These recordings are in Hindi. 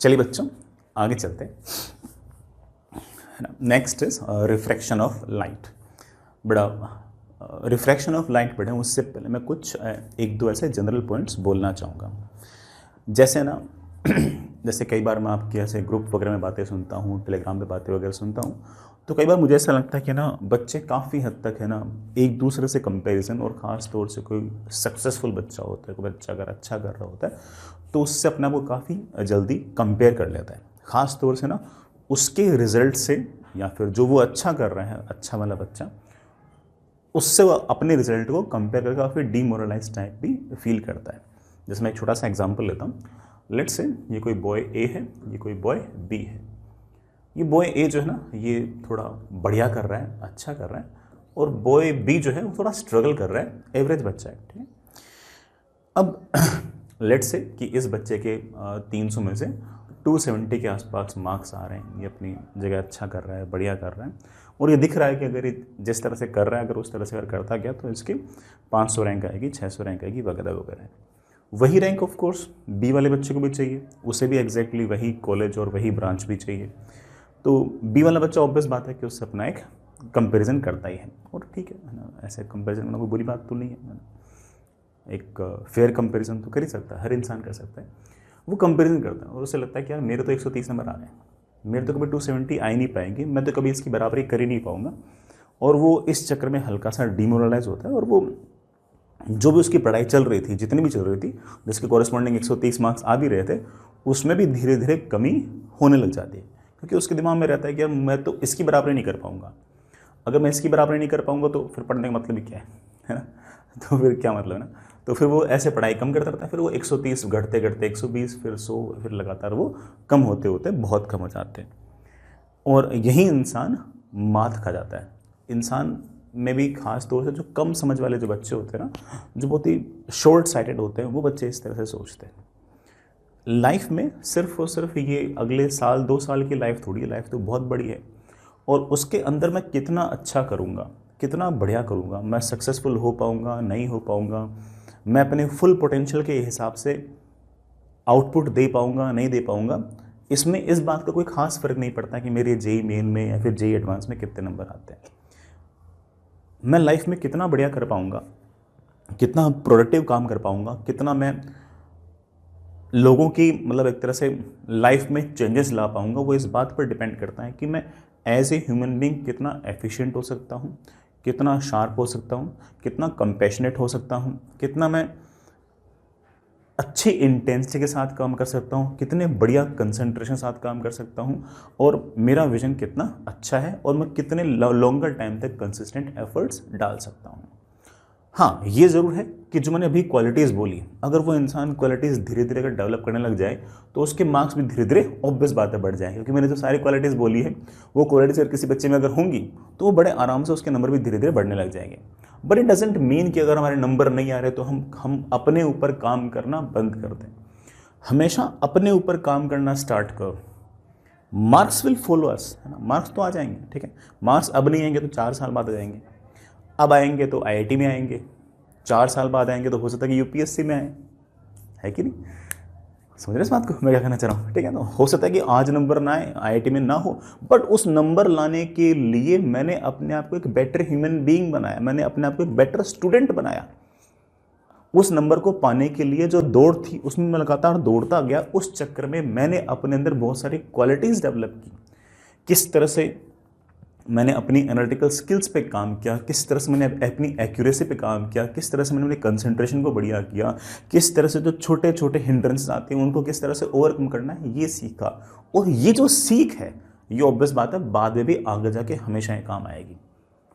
चलिए बच्चों आगे चलते हैं, है ना। Next is refraction of light. बड़ा रिफ्रैक्शन ऑफ लाइट पढ़ें उससे पहले मैं कुछ एक दो ऐसे जनरल पॉइंट्स बोलना चाहूँगा। जैसे ना जैसे कई बार मैं आपके ऐसे ग्रुप वगैरह में बातें सुनता हूँ, टेलीग्राम पे बातें वगैरह सुनता हूँ, तो कई बार मुझे ऐसा लगता है कि ना बच्चे काफ़ी हद तक है ना एक दूसरे से कंपैरिजन, और ख़ास तौर से कोई सक्सेसफुल बच्चा होता है, कोई बच्चा अगर अच्छा कर रहा होता है तो उससे अपने आप को काफ़ी जल्दी कंपेयर कर लेता है। ख़ास तौर से ना उसके रिजल्ट से, या फिर जो वो अच्छा कर रहा है, अच्छा वाला बच्चा, उससे वो अपने रिजल्ट को कंपेयर करके काफ़ी डीमोरलाइज टाइप भी फील करता है। जैसे मैं एक छोटा सा एग्जांपल लेता हूँ। लेट्स से ये कोई बॉय ए है, ये कोई बॉय बी है। ये बॉय ए जो है ना ये थोड़ा बढ़िया कर रहा है, अच्छा कर रहा है, और बॉय बी जो है वो थोड़ा स्ट्रगल कर रहा है, एवरेज बच्चा है, ठीक है। अब लेट्स से कि इस बच्चे के 300 में से 270 के आसपास मार्क्स आ रहे हैं, ये अपनी जगह अच्छा कर रहा है, बढ़िया कर रहा है, और ये दिख रहा है कि अगर ये जिस तरह से कर रहा है अगर उस तरह से अगर करता गया तो इसकी 500 रैंक आएगी, 600 रैंक आएगी, वगैरह वगैरह। वही रैंक ऑफ कोर्स बी वाले बच्चे को भी चाहिए, उसे भी एग्जैक्टली वही कॉलेज और वही ब्रांच भी चाहिए। तो बी वाला बच्चा ऑब्वियस बात है कि उससे अपना एक कंपैरिजन करता ही है, और ठीक है ना, ऐसे कंपैरिजन में कोई बुरी बात तो नहीं है। एक फेयर कंपैरिजन तो कर ही सकता है, हर इंसान कर सकता है। वो कंपैरिजन करता है और उसे लगता है कि यार मेरे तो 130 नंबर आ रहे हैं, मेरे तो कभी 270 आ ही नहीं पाएंगे, मैं तो कभी इसकी बराबरी कर ही नहीं पाऊंगा, और वो इस चक्कर में हल्का सा डिमोरलाइज होता है, और वो जो भी उसकी पढ़ाई चल रही थी, जितनी भी चल रही थी, जिसके कॉरेस्पॉन्डिंग 130 मार्क्स आ भी रहे थे, उसमें भी धीरे धीरे कमी होने लग जाती है, क्योंकि उसके दिमाग में रहता है कि यार मैं तो इसकी बराबरी नहीं कर पाऊंगा। अगर मैं इसकी बराबरी नहीं कर पाऊंगा तो फिर पढ़ने का मतलब ही क्या है ना। तो फिर क्या मतलब है ना, तो फिर वो ऐसे पढ़ाई कम करता रहता है, फिर वो 130 घटते घटते 120, फिर 100, फिर लगातार वो कम होते होते बहुत कम हो जाते हैं, और यही इंसान मात खा जाता है। इंसान में भी खास तौर से जो कम समझ वाले जो बच्चे होते हैं ना, जो बहुत ही शॉर्ट साइटेड होते हैं, वो बच्चे इस तरह से सोचते हैं। लाइफ में सिर्फ और सिर्फ ये अगले साल 2 साल की लाइफ थोड़ी है, लाइफ तो बहुत बड़ी है, और उसके अंदर मैं कितना अच्छा करूँगा, कितना बढ़िया करूँगा, मैं सक्सेसफुल हो पाऊँगा, नहीं हो पाऊँगा, मैं अपने फुल पोटेंशियल के हिसाब से आउटपुट दे पाऊँगा, नहीं दे पाऊँगा, इसमें इस बात का कोई खास फर्क नहीं पड़ता कि मेरे जेई मेन में या फिर जेई एडवांस में कितने नंबर आते हैं। मैं लाइफ में कितना बढ़िया कर पाऊँगा, कितना प्रोडक्टिव काम कर पाऊँगा, कितना मैं लोगों की मतलब एक तरह से लाइफ में चेंजेस ला पाऊँगा, वो इस बात पर डिपेंड करता है कि मैं एज ए ह्यूमन बीइंग कितना एफिशिएंट हो सकता हूँ, कितना शार्प हो सकता हूँ, कितना कंपैशनेट हो सकता हूँ, कितना मैं अच्छी इंटेंसिटी के साथ काम कर सकता हूँ, कितने बढ़िया कंसंट्रेशन के साथ काम कर सकता हूँ, और मेरा विजन कितना अच्छा है, और मैं कितने लॉन्गर टाइम तक कंसिस्टेंट एफर्ट्स डाल सकता हूँ। हाँ, ये ज़रूर है कि जो मैंने अभी क्वालिटीज़ बोली, अगर वो इंसान क्वालिटीज़ धीरे धीरे अगर डेवलप करने लग जाए तो उसके मार्क्स भी धीरे धीरे ऑब्वियस बात है बढ़ जाए, क्योंकि मैंने जो सारी क्वालिटीज़ बोली है वो क्वालिटीज़ अगर किसी बच्चे में अगर होंगी तो वो बड़े आराम से उसके नंबर भी धीरे धीरे बढ़ने लग जाएंगे। बट इट डजेंट मीन कि अगर हमारे नंबर नहीं आ रहे तो हम अपने ऊपर काम करना बंद कर दें। हमेशा अपने ऊपर काम करना स्टार्ट करो। मार्क्स विल फॉलो अस, है ना, मार्क्स तो आ जाएंगे, ठीक है। मार्क्स अब नहीं आएंगे तो 4 साल बाद आ जाएंगे, अब आएंगे तो आईआईटी में आएंगे, 4 साल बाद आएंगे तो हो सकता है कि यूपीएससी में आए, है कि नहीं। समझ रहे इस बात को मैं क्या कहना चाह रहा हूँ, ठीक है। तो हो सकता है कि आज नंबर ना आए, आईआईटी में ना हो, बट उस नंबर लाने के लिए मैंने अपने आप को एक बेटर ह्यूमन बीइंग बनाया, मैंने अपने आप को एक बेटर स्टूडेंट बनाया। उस नंबर को पाने के लिए जो दौड़ थी उसमें मैं लगातार दौड़ता गया, उस चक्कर में मैंने अपने अंदर बहुत सारी क्वालिटीज़ डेवलप की। किस तरह से मैंने अपनी एनालिटिकल स्किल्स पे काम किया, किस तरह से मैंने अपनी एक्यूरेसी पे काम किया, किस तरह से मैंने अपने कंसंट्रेशन को बढ़िया किया, किस तरह से जो छोटे छोटे हिंड्रेंसेस आते हैं उनको किस तरह से ओवरकम करना है, ये सीखा। और ये जो सीख है ये ऑब्वियस बात है बाद में भी आगे जाके हमेशा ये काम आएगी।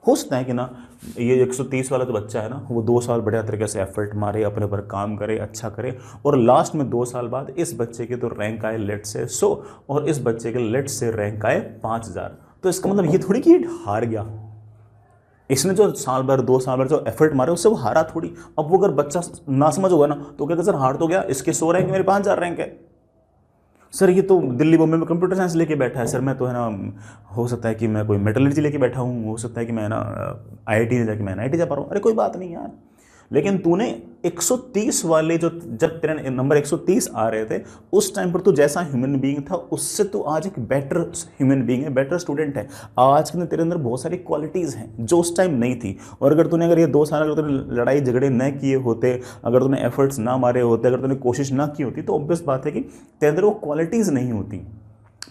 हो सकता है कि ना ये 130 वाला जो बच्चा है ना वो 2 साल बढ़िया तरीके से एफर्ट मारे, अपने ऊपर काम करे, अच्छा करे, और लास्ट में 2 साल बाद इस बच्चे के तो रैंक आए लेट से 100 और इस बच्चे के लेट से रैंक आए 5000। तो इसका मतलब ये थोड़ी कि हार गया, इसने जो साल भर 2 साल भर जो एफर्ट मारे उससे वो हारा थोड़ी। अब वो अगर बच्चा ना समझ होगा ना तो क्या सर हार तो गया, इसके 100 रैंक मेरे 5000 रैंक है, सर ये तो दिल्ली बॉम्बे में कंप्यूटर साइंस लेके बैठा है, सर मैं तो है ना हो सकता है कि मैं कोई मेटलर्जी लेके बैठा हूँ, हो सकता है कि मैं ना आईआईटी जाके मैं आईआईटी जा पा रहा हूँ। अरे कोई बात नहीं यार, लेकिन तूने 130 वाले जो, जब तेरा नंबर 130 आ रहे थे उस टाइम पर तू जैसा ह्यूमन बीइंग था उससे तू आज एक बेटर ह्यूमन बीइंग है, बेटर स्टूडेंट है। आज के दिन तेरे अंदर बहुत सारी क्वालिटीज़ हैं जो उस टाइम नहीं थी। और अगर ये 2 साल अगर तूने लड़ाई झगड़े न किए होते, अगर तूने एफर्ट्स ना मारे होते, अगर तूने कोशिश ना की होती, तो ऑब्वियस बात है कि तेरे अंदर वो क्वालिटीज़ नहीं होती।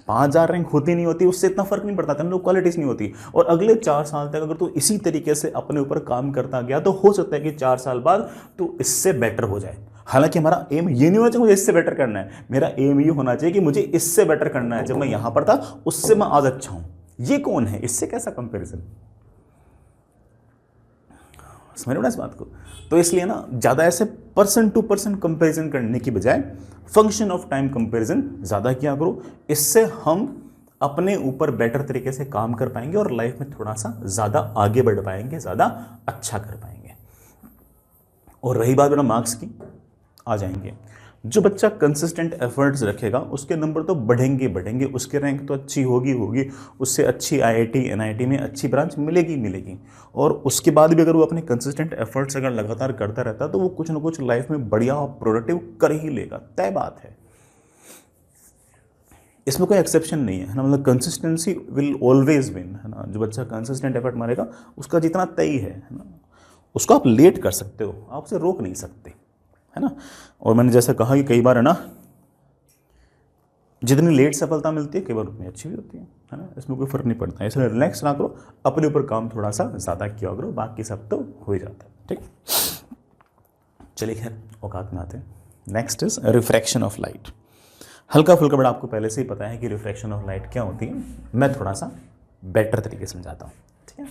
5,000 रैंक होती नहीं होती, उससे इतना फर्क नहीं पड़ता, तेरे अंदर क्वालिटीज़ नहीं होती। और अगले 4 साल तक अगर तू इसी तरीके से अपने ऊपर काम करता गया तो हो सकता है कि 4 साल बाद तू इससे बेटर हो जाए। हालांकि हमारा एम ये नहीं होना चाहिए मुझे इससे बेटर करना है, मेरा एम ये होना चाहिए कि मुझे इससे बेटर करना है। जब मैं यहां पर था उससे मैं आज अच्छा हूं। ये कौन है, इससे कैसा कंपेरिजन? समझ रहे हो ना इस बात को? तो इसलिए ना ज़्यादा ऐसे पर्सन टू पर्सन कंपैरिजन करने की बजाय फंक्शन ऑफ टाइम कंपैरिजन ज़्यादा किया करो। इससे हम अपने ऊपर बेटर तरीके से काम कर पाएंगे और लाइफ में थोड़ा सा ज़्यादा आगे बढ़ पाएंगे, ज़्यादा अच्छा कर पाएंगे। और रही बात मेरा मार्क्स की, आ जाएंगे। जो बच्चा कंसिस्टेंट एफर्ट्स रखेगा उसके नंबर तो बढ़ेंगे बढ़ेंगे, उसकी रैंक तो अच्छी होगी होगी, उससे अच्छी आईआईटी एनआईटी में अच्छी ब्रांच मिलेगी मिलेगी। और उसके बाद भी अगर वो अपने कंसिस्टेंट एफर्ट्स अगर लगातार करता रहता तो वो कुछ ना कुछ लाइफ में बढ़िया और प्रोडक्टिव कर ही लेगा, तय बात है। इसमें कोई एक्सेप्शन नहीं है ना, मतलब कंसिस्टेंसी विल ऑलवेज विन, है ना। जो बच्चा कंसिस्टेंट एफर्ट मारेगा उसका जितना तय है ना, उसको आप लेट कर सकते हो, आप उसे रोक नहीं सकते, है ना। और मैंने जैसा कहा कि कई बार है ना, जितनी लेट सफलता मिलती है कई बार उतनी अच्छी भी होती है ना। इसमें कोई फर्क नहीं पड़ता है, इसलिए रिलैक्स ना करो, अपने ऊपर काम थोड़ा सा ज़्यादा किया करो, बाकी सब तो हो ही जाता है। ठीक, चलिए खैर औकात में आते हैं। Next is refraction of light. हल्का फुल्का बड़ा आपको पहले से ही पता है कि रिफ्रैक्शन ऑफ लाइट क्या होती है, मैं थोड़ा सा बेटर तरीके से समझाता हूँ। ठीक है,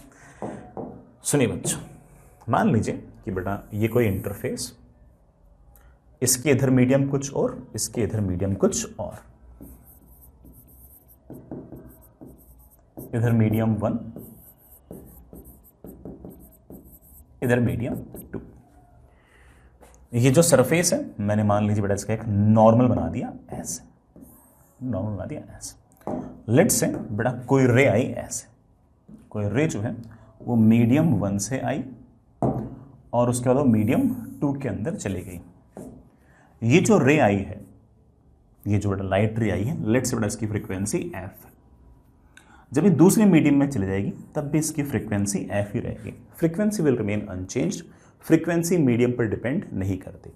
सुनिए बच्चों, मान लीजिए कि बेटा ये कोई इंटरफेस, इसके इधर मीडियम कुछ और, इसके इधर मीडियम कुछ और, इधर मीडियम 1, इधर मीडियम 2। ये जो सरफेस है मैंने मान लीजिए बेटा इसका एक नॉर्मल बना दिया ऐसे, नॉर्मल बना दिया ऐसे। लेट्स से बेटा कोई रे आई ऐसे, कोई रे जो है वो मीडियम 1 से आई और उसके बाद वो मीडियम 2 के अंदर चली गई। ये जो रे आई है, ये जो बेटा लाइट रे आई है, लेट्स से बेटा इसकी फ्रीक्वेंसी एफ है। जब ये दूसरे मीडियम में चली जाएगी तब भी इसकी फ्रीक्वेंसी एफ ही रहेगी। Frequency will remain unchanged, frequency medium पर डिपेंड नहीं करती।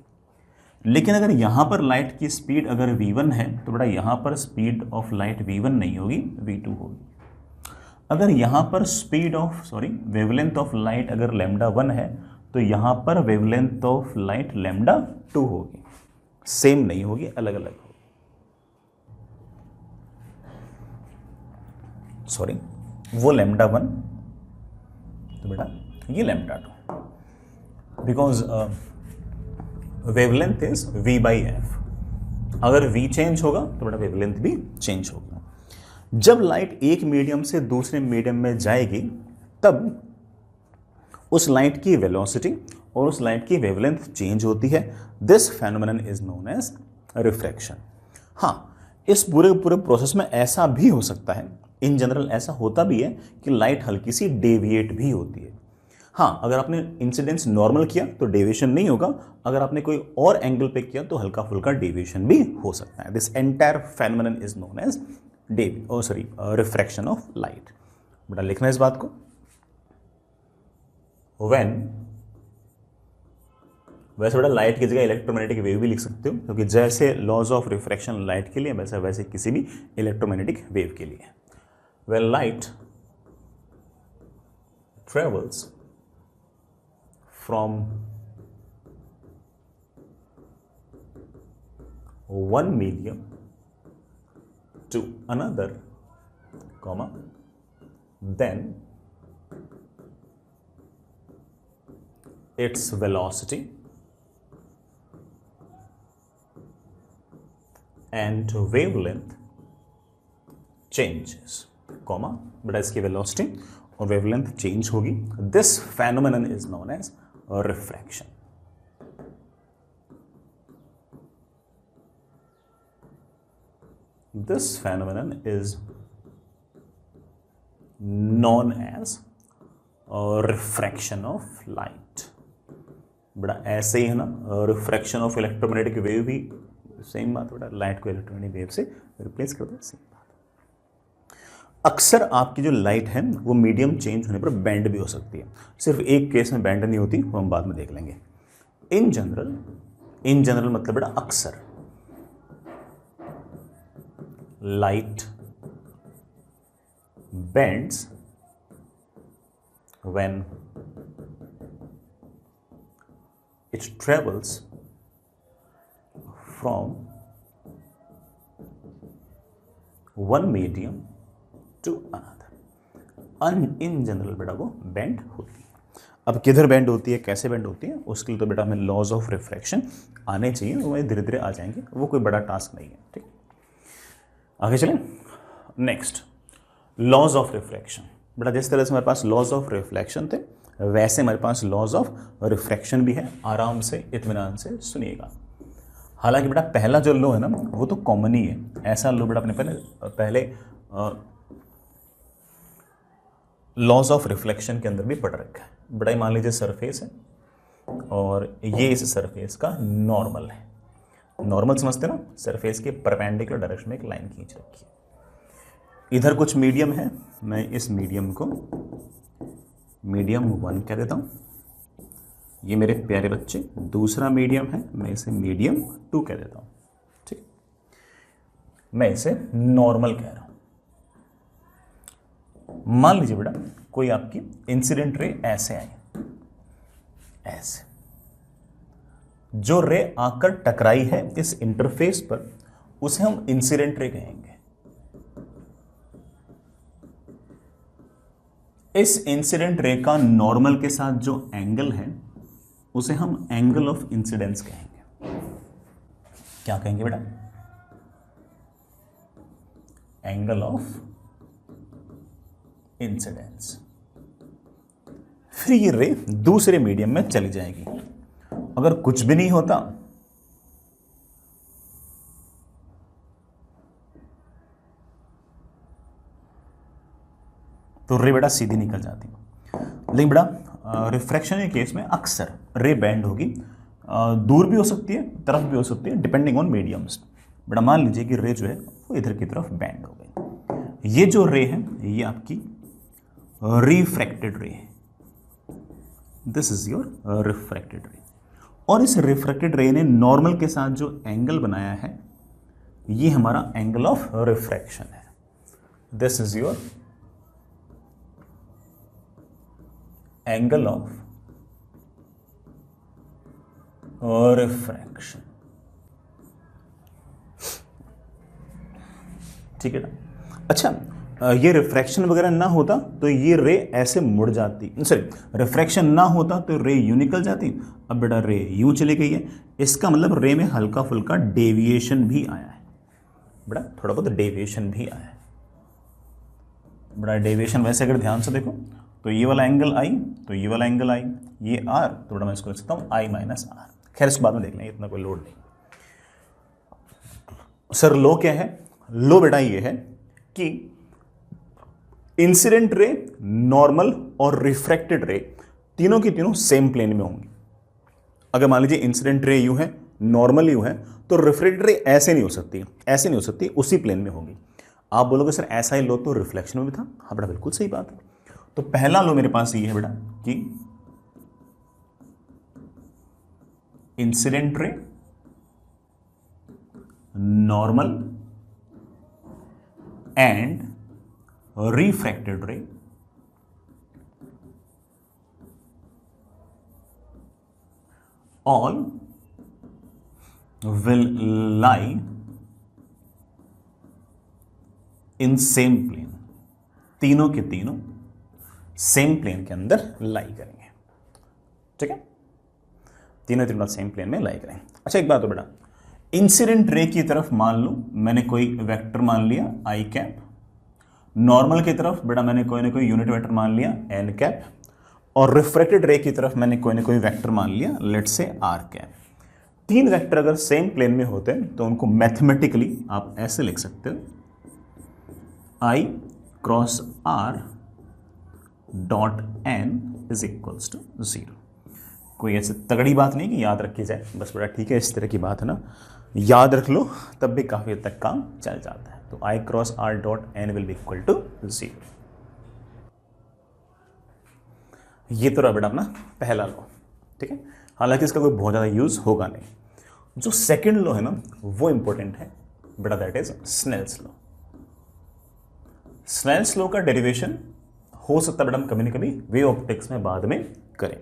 लेकिन अगर यहाँ पर लाइट की स्पीड अगर v1 है तो बेटा यहाँ पर स्पीड ऑफ लाइट v1 नहीं होगी, v2 होगी। अगर यहाँ पर speed of wavelength of light अगर λ1 है तो यहाँ पर वेवलेंथ ऑफ लाइट λ2 होगी, सेम नहीं होगी, अलग अलग होगी। वो λ1 तो बेटा ये λ2, बिकॉज वेवलेंथ इज v/f। अगर v चेंज होगा तो बेटा वेवलेंथ भी चेंज होगा। जब लाइट एक मीडियम से दूसरे मीडियम में जाएगी तब उस लाइट की वेलोसिटी और उस लाइट की वेवलेंथ चेंज होती है। This phenomenon is known as refraction. हाँ, इस पूरे प्रोसेस में ऐसा भी हो सकता है, इन जनरल ऐसा होता भी है कि लाइट हल्की सी डेविएट भी होती है। हाँ, अगर आपने इंसिडेंस नॉर्मल किया तो डेविएशन नहीं होगा, अगर आपने कोई और एंगल पे किया तो हल्का फुल्का डेविएशन भी हो सकता है। This entire phenomenon is known as refraction of light. बेटा लिखना इस बात को, व्हेन, वैसे बेटा लाइट की जगह इलेक्ट्रोमैग्नेटिक वेव भी लिख सकते हो, क्योंकि जैसे लॉज ऑफ रिफ्रैक्शन लाइट के लिए वैसे किसी भी इलेक्ट्रोमैग्नेटिक वेव के लिए। When light travels from one medium to another, then its velocity and wavelength changes, बेटा इसकी वेलोसिटी और वेवलेंथ चेंज होगी। This phenomenon is known as refraction. This phenomenon is known as refraction of light. बेटा ऐसे ही है ना, रिफ्रैक्शन ऑफ इलेक्ट्रोमैग्नेटिक वेव भी सेम बात बेटा, लाइट को इलेक्ट्रोमैग्नेटिक वेव से रिप्लेस कर दो, सेम बात। अक्सर आपकी जो लाइट है वो मीडियम चेंज होने पर बैंड भी हो सकती है, सिर्फ एक केस में बैंड नहीं होती, वो हम बाद में देख लेंगे। इन जनरल मतलब बेटा अक्सर light bends when it travels from one medium to another। In general बेटा वो बेंड होती है। अब किधर बेंड होती है, कैसे बेंड होती है, उसके लिए तो बेटा हमें लॉज ऑफ रिफ्रैक्शन आने चाहिए, वो धीरे धीरे आ जाएंगे, वो कोई बड़ा टास्क नहीं है। ठीक, आगे चलें। Next, laws of refraction. बेटा जिस तरह से हमारे पास लॉज ऑफ रिफ्लेक्शन थे, वैसे हमारे पास लॉज ऑफ रिफ्रैक्शन भी है। आराम से इत्मीनान से सुनिएगा। हालांकि बेटा पहला जो लॉ है ना वो तो कॉमन ही है, ऐसा लॉ बेटा अपने पहले लॉज ऑफ रिफ्लेक्शन के अंदर भी पढ़ रखा है। बेटा मान लीजिए सरफेस है और ये इस सरफेस का नॉर्मल है। नॉर्मल समझते ना, सरफेस के परपेंडिकुलर डायरेक्शन में एक लाइन खींच रखी है। इधर कुछ मीडियम है, मैं इस मीडियम को मीडियम 1 कह देता हूँ। ये मेरे प्यारे बच्चे दूसरा मीडियम है, मैं इसे मीडियम 2 कह देता हूँ। ठीक, मैं इसे नॉर्मल कह रहा हूँ। मान लीजिए बेटा कोई आपकी इंसिडेंट रे ऐसे आई, ऐसे जो रे आकर टकराई है इस इंटरफेस पर, उसे हम इंसिडेंट रे कहेंगे। इस इंसिडेंट रे का नॉर्मल के साथ जो एंगल है उसे हम एंगल ऑफ इंसिडेंस कहेंगे। क्या कहेंगे बेटा? Angle of incidence. फिर ये रे दूसरे मीडियम में चली जाएगी। अगर कुछ भी नहीं होता तो रे बेटा सीधी निकल जाती। लेकिन बेटा रिफ्रैक्शन के केस में अक्सर रे बैंड होगी, दूर भी हो सकती है, तरफ भी हो सकती है, डिपेंडिंग ऑन मीडियम्स। बेटा मान लीजिए कि रे जो है वो इधर की तरफ बैंड हो गई। ये जो रे है ये आपकी रिफ्रैक्टेड रे है। दिस इज योर रिफ्रैक्टेड रे। और इस रिफ्रैक्टेड रे ने नॉर्मल के साथ जो एंगल बनाया है ये हमारा एंगल ऑफ रिफ्रैक्शन है। This is your angle of refraction. ठीक है ना? अच्छा, ये रिफ्रैक्शन वगैरह ना होता तो ये रे ऐसे मुड़ जाती, सॉरी रिफ्रैक्शन ना होता तो रे यूं निकल जाती। अब बेटा रे यूं चली गई है, इसका मतलब रे में हल्का फुल्का डेविएशन भी आया है। बेटा थोड़ा बहुत डेविएशन भी आया है। बड़ा डेविएशन वैसे अगर ध्यान से देखो तो ये वाला एंगल आई, तो ये वाला एंगल आई, ये आर, तो बड़ा मैं इसको लिख सकता हूँ आई माइनस आर। खैर इसको बाद में देख लेंगे, इतना कोई लोड नहीं। सर लो क्या है? लो बेटा ये है कि इंसिडेंट रे, नॉर्मल और रिफ्रैक्टेड रे तीनों की तीनों सेम प्लेन में होंगी। अगर मान लीजिए इंसिडेंट रे यूं है, नॉर्मल यूं है, तो रिफ्रैक्टेड रे ऐसे नहीं हो सकती, ऐसे नहीं हो सकती, उसी प्लेन में होगी। आप बोलोगे सर ऐसा ही लो तो रिफ्लेक्शन में भी था। हाँ बेटा बिल्कुल सही बात है। तो पहला लो मेरे पास ये है बेटा कि incident ray, normal and refracted रे all will lie in same plane। तीनों के तीनों सेम प्लेन के अंदर लाई करेंगे। ठीक है, तीनों तीनों सेम प्लेन में लाई करेंगे। अच्छा एक बात हो बेटा, इंसिडेंट रे की तरफ मान लो मैंने कोई वेक्टर मान लिया आई कैप, नॉर्मल की तरफ बेटा मैंने कोई ना कोई यूनिट वेक्टर मान लिया एन कैप, और रिफ्रैक्टेड रे की तरफ मैंने कोई ना कोई वेक्टर मान लिया लेट्स से आर कैप। तीन वेक्टर अगर सेम प्लेन में होते हैं तो उनको मैथमेटिकली आप ऐसे लिख सकते हो, I cross R dot N is equals to 0। कोई ऐसी तगड़ी बात नहीं कि याद रखी जाए, बस बड़ा ठीक है इस तरह की बात है ना, याद रख लो तब भी काफ़ी हद तक काम चल जाता है। तो I cross R dot N will be equal to 0। ये तो रहा बेटा अपना पहला लॉ, ठीक है। हालांकि इसका कोई बहुत ज़्यादा यूज़ होगा नहीं। जो सेकंड लॉ है ना वो इंपॉर्टेंट है बेटा, that is Snell's law. Snell's law का डेरिवेशन हो सकता है बेटा हम कभी ना कभी वेव ऑप्टिक्स में बाद में करें।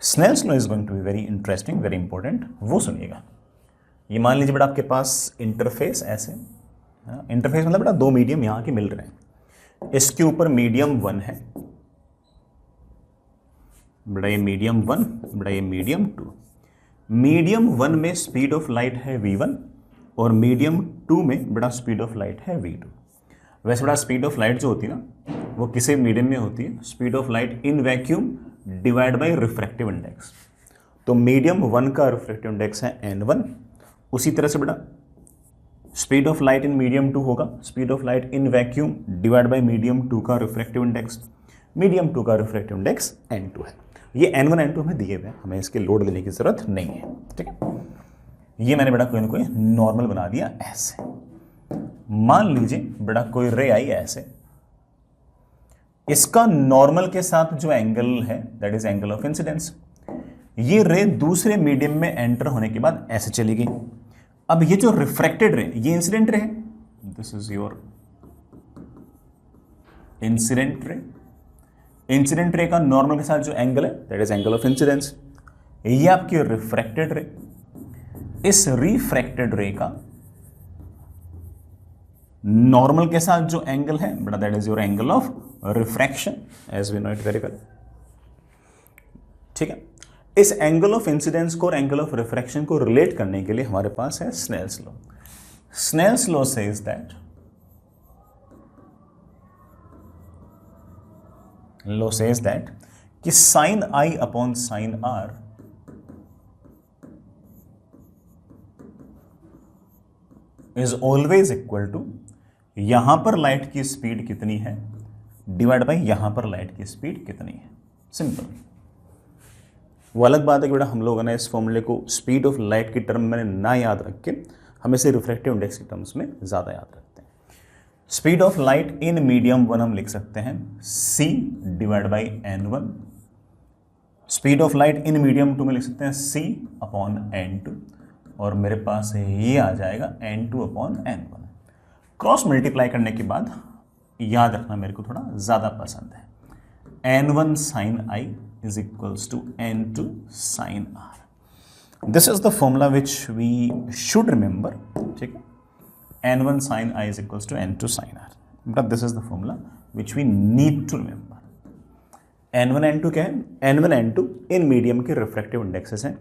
Snell's law is going to be very interesting, very important, वो सुनिएगा। ये मान लीजिए बेटा आपके पास इंटरफेस ऐसे, इंटरफेस मतलब बेटा दो मीडियम यहां के मिल रहे हैं, इसके ऊपर मीडियम 1 है बेटा, ये मीडियम 1, बेटा ये मीडियम 2। मीडियम 1 में स्पीड ऑफ लाइट है v1 और मीडियम 2 में बेटा स्पीड ऑफ लाइट है v2। वैसे बेटा स्पीड ऑफ लाइट जो होती है ना वो किसी मीडियम में होती है, speed of light in vacuum divide by refractive index. तो मीडियम 1 का रिफ्रैक्टिव इंडेक्स है n1। उसी तरह से बेटा speed of light in medium 2 होगा speed of light in vacuum divide by medium 2 का रिफ्रैक्टिव इंडेक्स। मीडियम 2 का रिफ्रैक्टिव इंडेक्स n2 है। ये n1 n2 हमें दिए हुए हैं, हमें इसके लोड लेने की जरूरत नहीं है, ठीक है। ये मैंने बेटा कोई ना कोई नॉर्मल बना दिया ऐसे। मान लीजिए बेटा कोई रे आई ऐसे, इसका नॉर्मल के साथ जो एंगल है that is angle of incidence. ये रे दूसरे मीडियम में एंटर होने के बाद ऐसे चली गई। अब ये जो रिफ्रैक्टेड रे, ये इंसिडेंट रे है, दिस इज योर इंसिडेंट रे। इंसिडेंट रे का नॉर्मल के साथ जो एंगल है that is angle of incidence. ये आपकी रिफ्रैक्टेड रे, इस रिफ्रैक्टेड रे का नॉर्मल के साथ जो एंगल है बेटा that is your angle of refraction as we know it very well, ठीक है। इस एंगल ऑफ इंसिडेंस को और एंगल ऑफ रिफ्रैक्शन को रिलेट करने के लिए हमारे पास है Snell's law. Snell's law says that, law says that कि sine I upon sine R is always equal to यहां पर लाइट की स्पीड कितनी है डिवाइड बाई यहां पर लाइट की स्पीड कितनी है। सिंपल। वो अलग बात है कि बेटा हम लोगों ने इस फॉर्मूले को स्पीड ऑफ लाइट की टर्म में ना याद रख के हम इसे रिफ्रैक्टिव इंडेक्स की टर्म्स में ज़्यादा याद रखते हैं। Speed of light in medium 1 हम लिख सकते हैं c divide by n1। Speed of light in medium 2 में लिख सकते हैं c अपॉन n2, और मेरे पास ये आ जाएगा n2 upon n1। Cross multiply करने के बाद याद रखना मेरे को थोड़ा ज़्यादा पसंद है, n1 sine i is equals to n2 sin r. This is the formula which we should remember, ठीक है। n1 sin i is equals to n2 sin r. But this is the formula which we need to remember. n1 n2 क्या है? n1 n2 इन मीडियम के रिफ्रैक्टिव इंडेक्सेस हैं।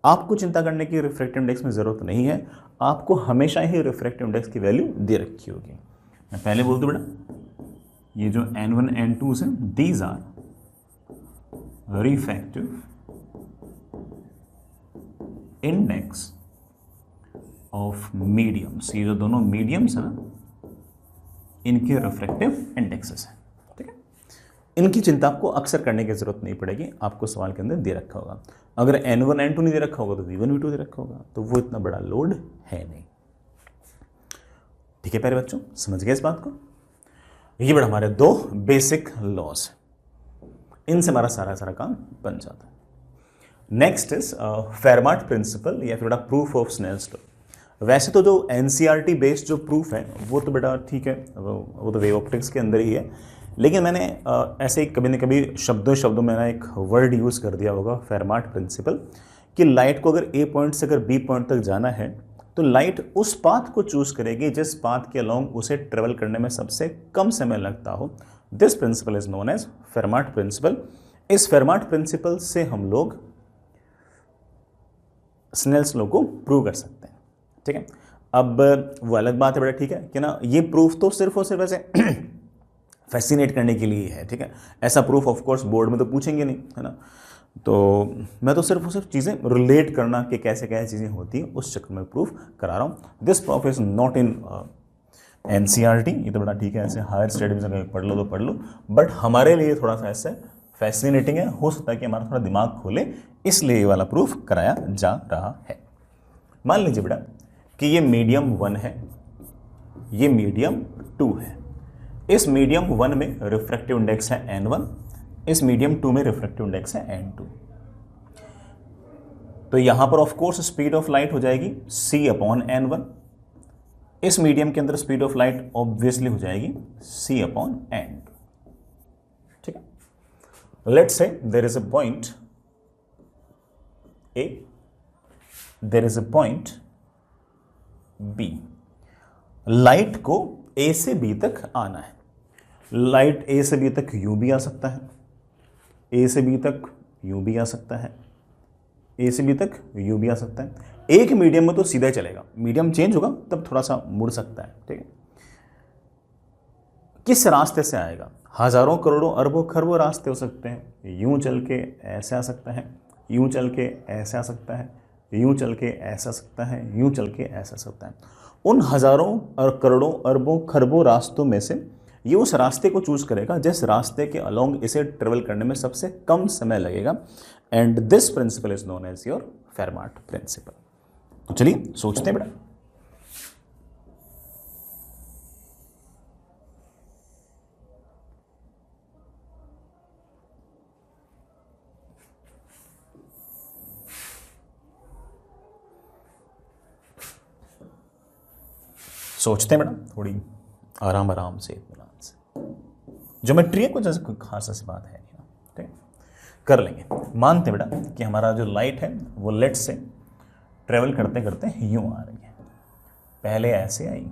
आपको चिंता करने की रिफ्रैक्टिव इंडेक्स में ज़रूरत नहीं है, आपको हमेशा ही रिफ्रैक्टिव इंडेक्स की वैल्यू दे रखी होगी। मैं पहले बोल दूँ बेटा, ये जो n1 n2 हैं these are refractive index of mediums। ये जो दोनों मीडियम्स है ना इनके रिफ्रैक्टिव इंडेक्सेस हैं, ठीक है। इनकी चिंता आपको अक्सर करने की जरूरत नहीं पड़ेगी, आपको सवाल के अंदर दे रखा होगा। अगर n1 n2 नहीं दे रखा होगा तो v1 v2 दे रखा होगा, तो वो इतना बड़ा लोड है नहीं, ठीक है। प्यारे बच्चों समझ गए इस बात को। ये बड़ा हमारे दो बेसिक लॉज, इनसे हमारा सारा काम बन जाता है। नेक्स्ट इज फेरमाट प्रिंसिपल या फिर बेटा प्रूफ ऑफ स्नेल्स लॉ। वैसे तो जो एनसीईआरटी बेस्ड जो प्रूफ है वो तो बेटा ठीक है, वो तो वेव ऑप्टिक्स के अंदर ही है, लेकिन मैंने ऐसे कभी न कभी शब्दों में ना एक वर्ड यूज़ कर दिया होगा फेरमाट प्रिंसिपल, कि लाइट को अगर ए पॉइंट से अगर बी पॉइंट तक जाना है तो लाइट उस पाथ को चूज करेगी जिस पाथ के अलोंग उसे ट्रेवल करने में सबसे कम समय लगता हो। This principle is known as Fermat principle. इस फेरमाट प्रिंसिपल से हम लोग स्नेल्स लॉ को प्रूव कर सकते हैं, ठीक है। अब वो अलग बात है बेटा, ठीक है कि ना, ये प्रूफ तो सिर्फ और सिर्फ ऐसे फैसिनेट करने के लिए है, ठीक है। ऐसा प्रूफ ऑफ कोर्स बोर्ड में तो पूछेंगे नहीं, है ना। तो मैं तो सिर्फ और सिर्फ चीज़ें रिलेट करना कि कैसे कैसे चीज़ें होती हैं उस चक्कर में प्रूफ करा रहा हूँ। This proof is not in NCERT, ये तो बड़ा ठीक है, ऐसे हायर स्टडीज में पढ़ लो तो पढ़ लो, बट हमारे लिए थोड़ा सा ऐसे फैसिनेटिंग है, हो सकता है कि हमारा थोड़ा दिमाग खोले, इसलिए ये वाला प्रूफ कराया जा रहा है। मान लीजिए बेटा कि ये मीडियम 1 है, ये मीडियम 2 है। इस मीडियम 1 में रिफ्रैक्टिव इंडेक्स है n1, इस मीडियम 2 में रिफ्रैक्टिव इंडेक्स है n2। तो यहां पर of course speed of light हो जाएगी c/n1। इस मीडियम के अंदर स्पीड ऑफ लाइट ऑब्वियसली हो जाएगी c/n2। ठीक है, let's say there is a point A, there is a point B। Light को A से B तक आना है। लाइट A से B तक यूं भी आ सकता है, A से B तक यूं भी आ सकता है, A से B तक यूं भी आ सकता है। एक मीडियम में तो सीधा ही चलेगा, मीडियम चेंज होगा तब थोड़ा सा मुड़ सकता है। ठीक है, किस रास्ते से आएगा? हजारों करोड़ों अरबों खरबों रास्ते हो सकते हैं। यूं चल के ऐसे आ सकता है, यूं चल के ऐसे आ सकता है, यूं चल के ऐसा आ सकता है, यूं चल के ऐसा आ सकता है। उन हजारों और करोड़ों अरबों खरबों रास्तों में से ये उस रास्ते को चूज करेगा जिस रास्ते के अलोंग इसे ट्रेवल करने में सबसे कम समय लगेगा। And this principle is known as your Fermat principle. तो चलिए सोचते हैं बेटा। सोचते हैं बेटा थोड़ी आराम आराम से, इत्मीनान से। ज्योमेट्री है, कुछ ऐसा कोई खास ऐसी बात है नहीं। ठीक, कर लेंगे। मानते हैं बेटा कि हमारा जो लाइट है वो लेट से ट्रेवल करते करते यूं आ रही है। पहले ऐसे आई,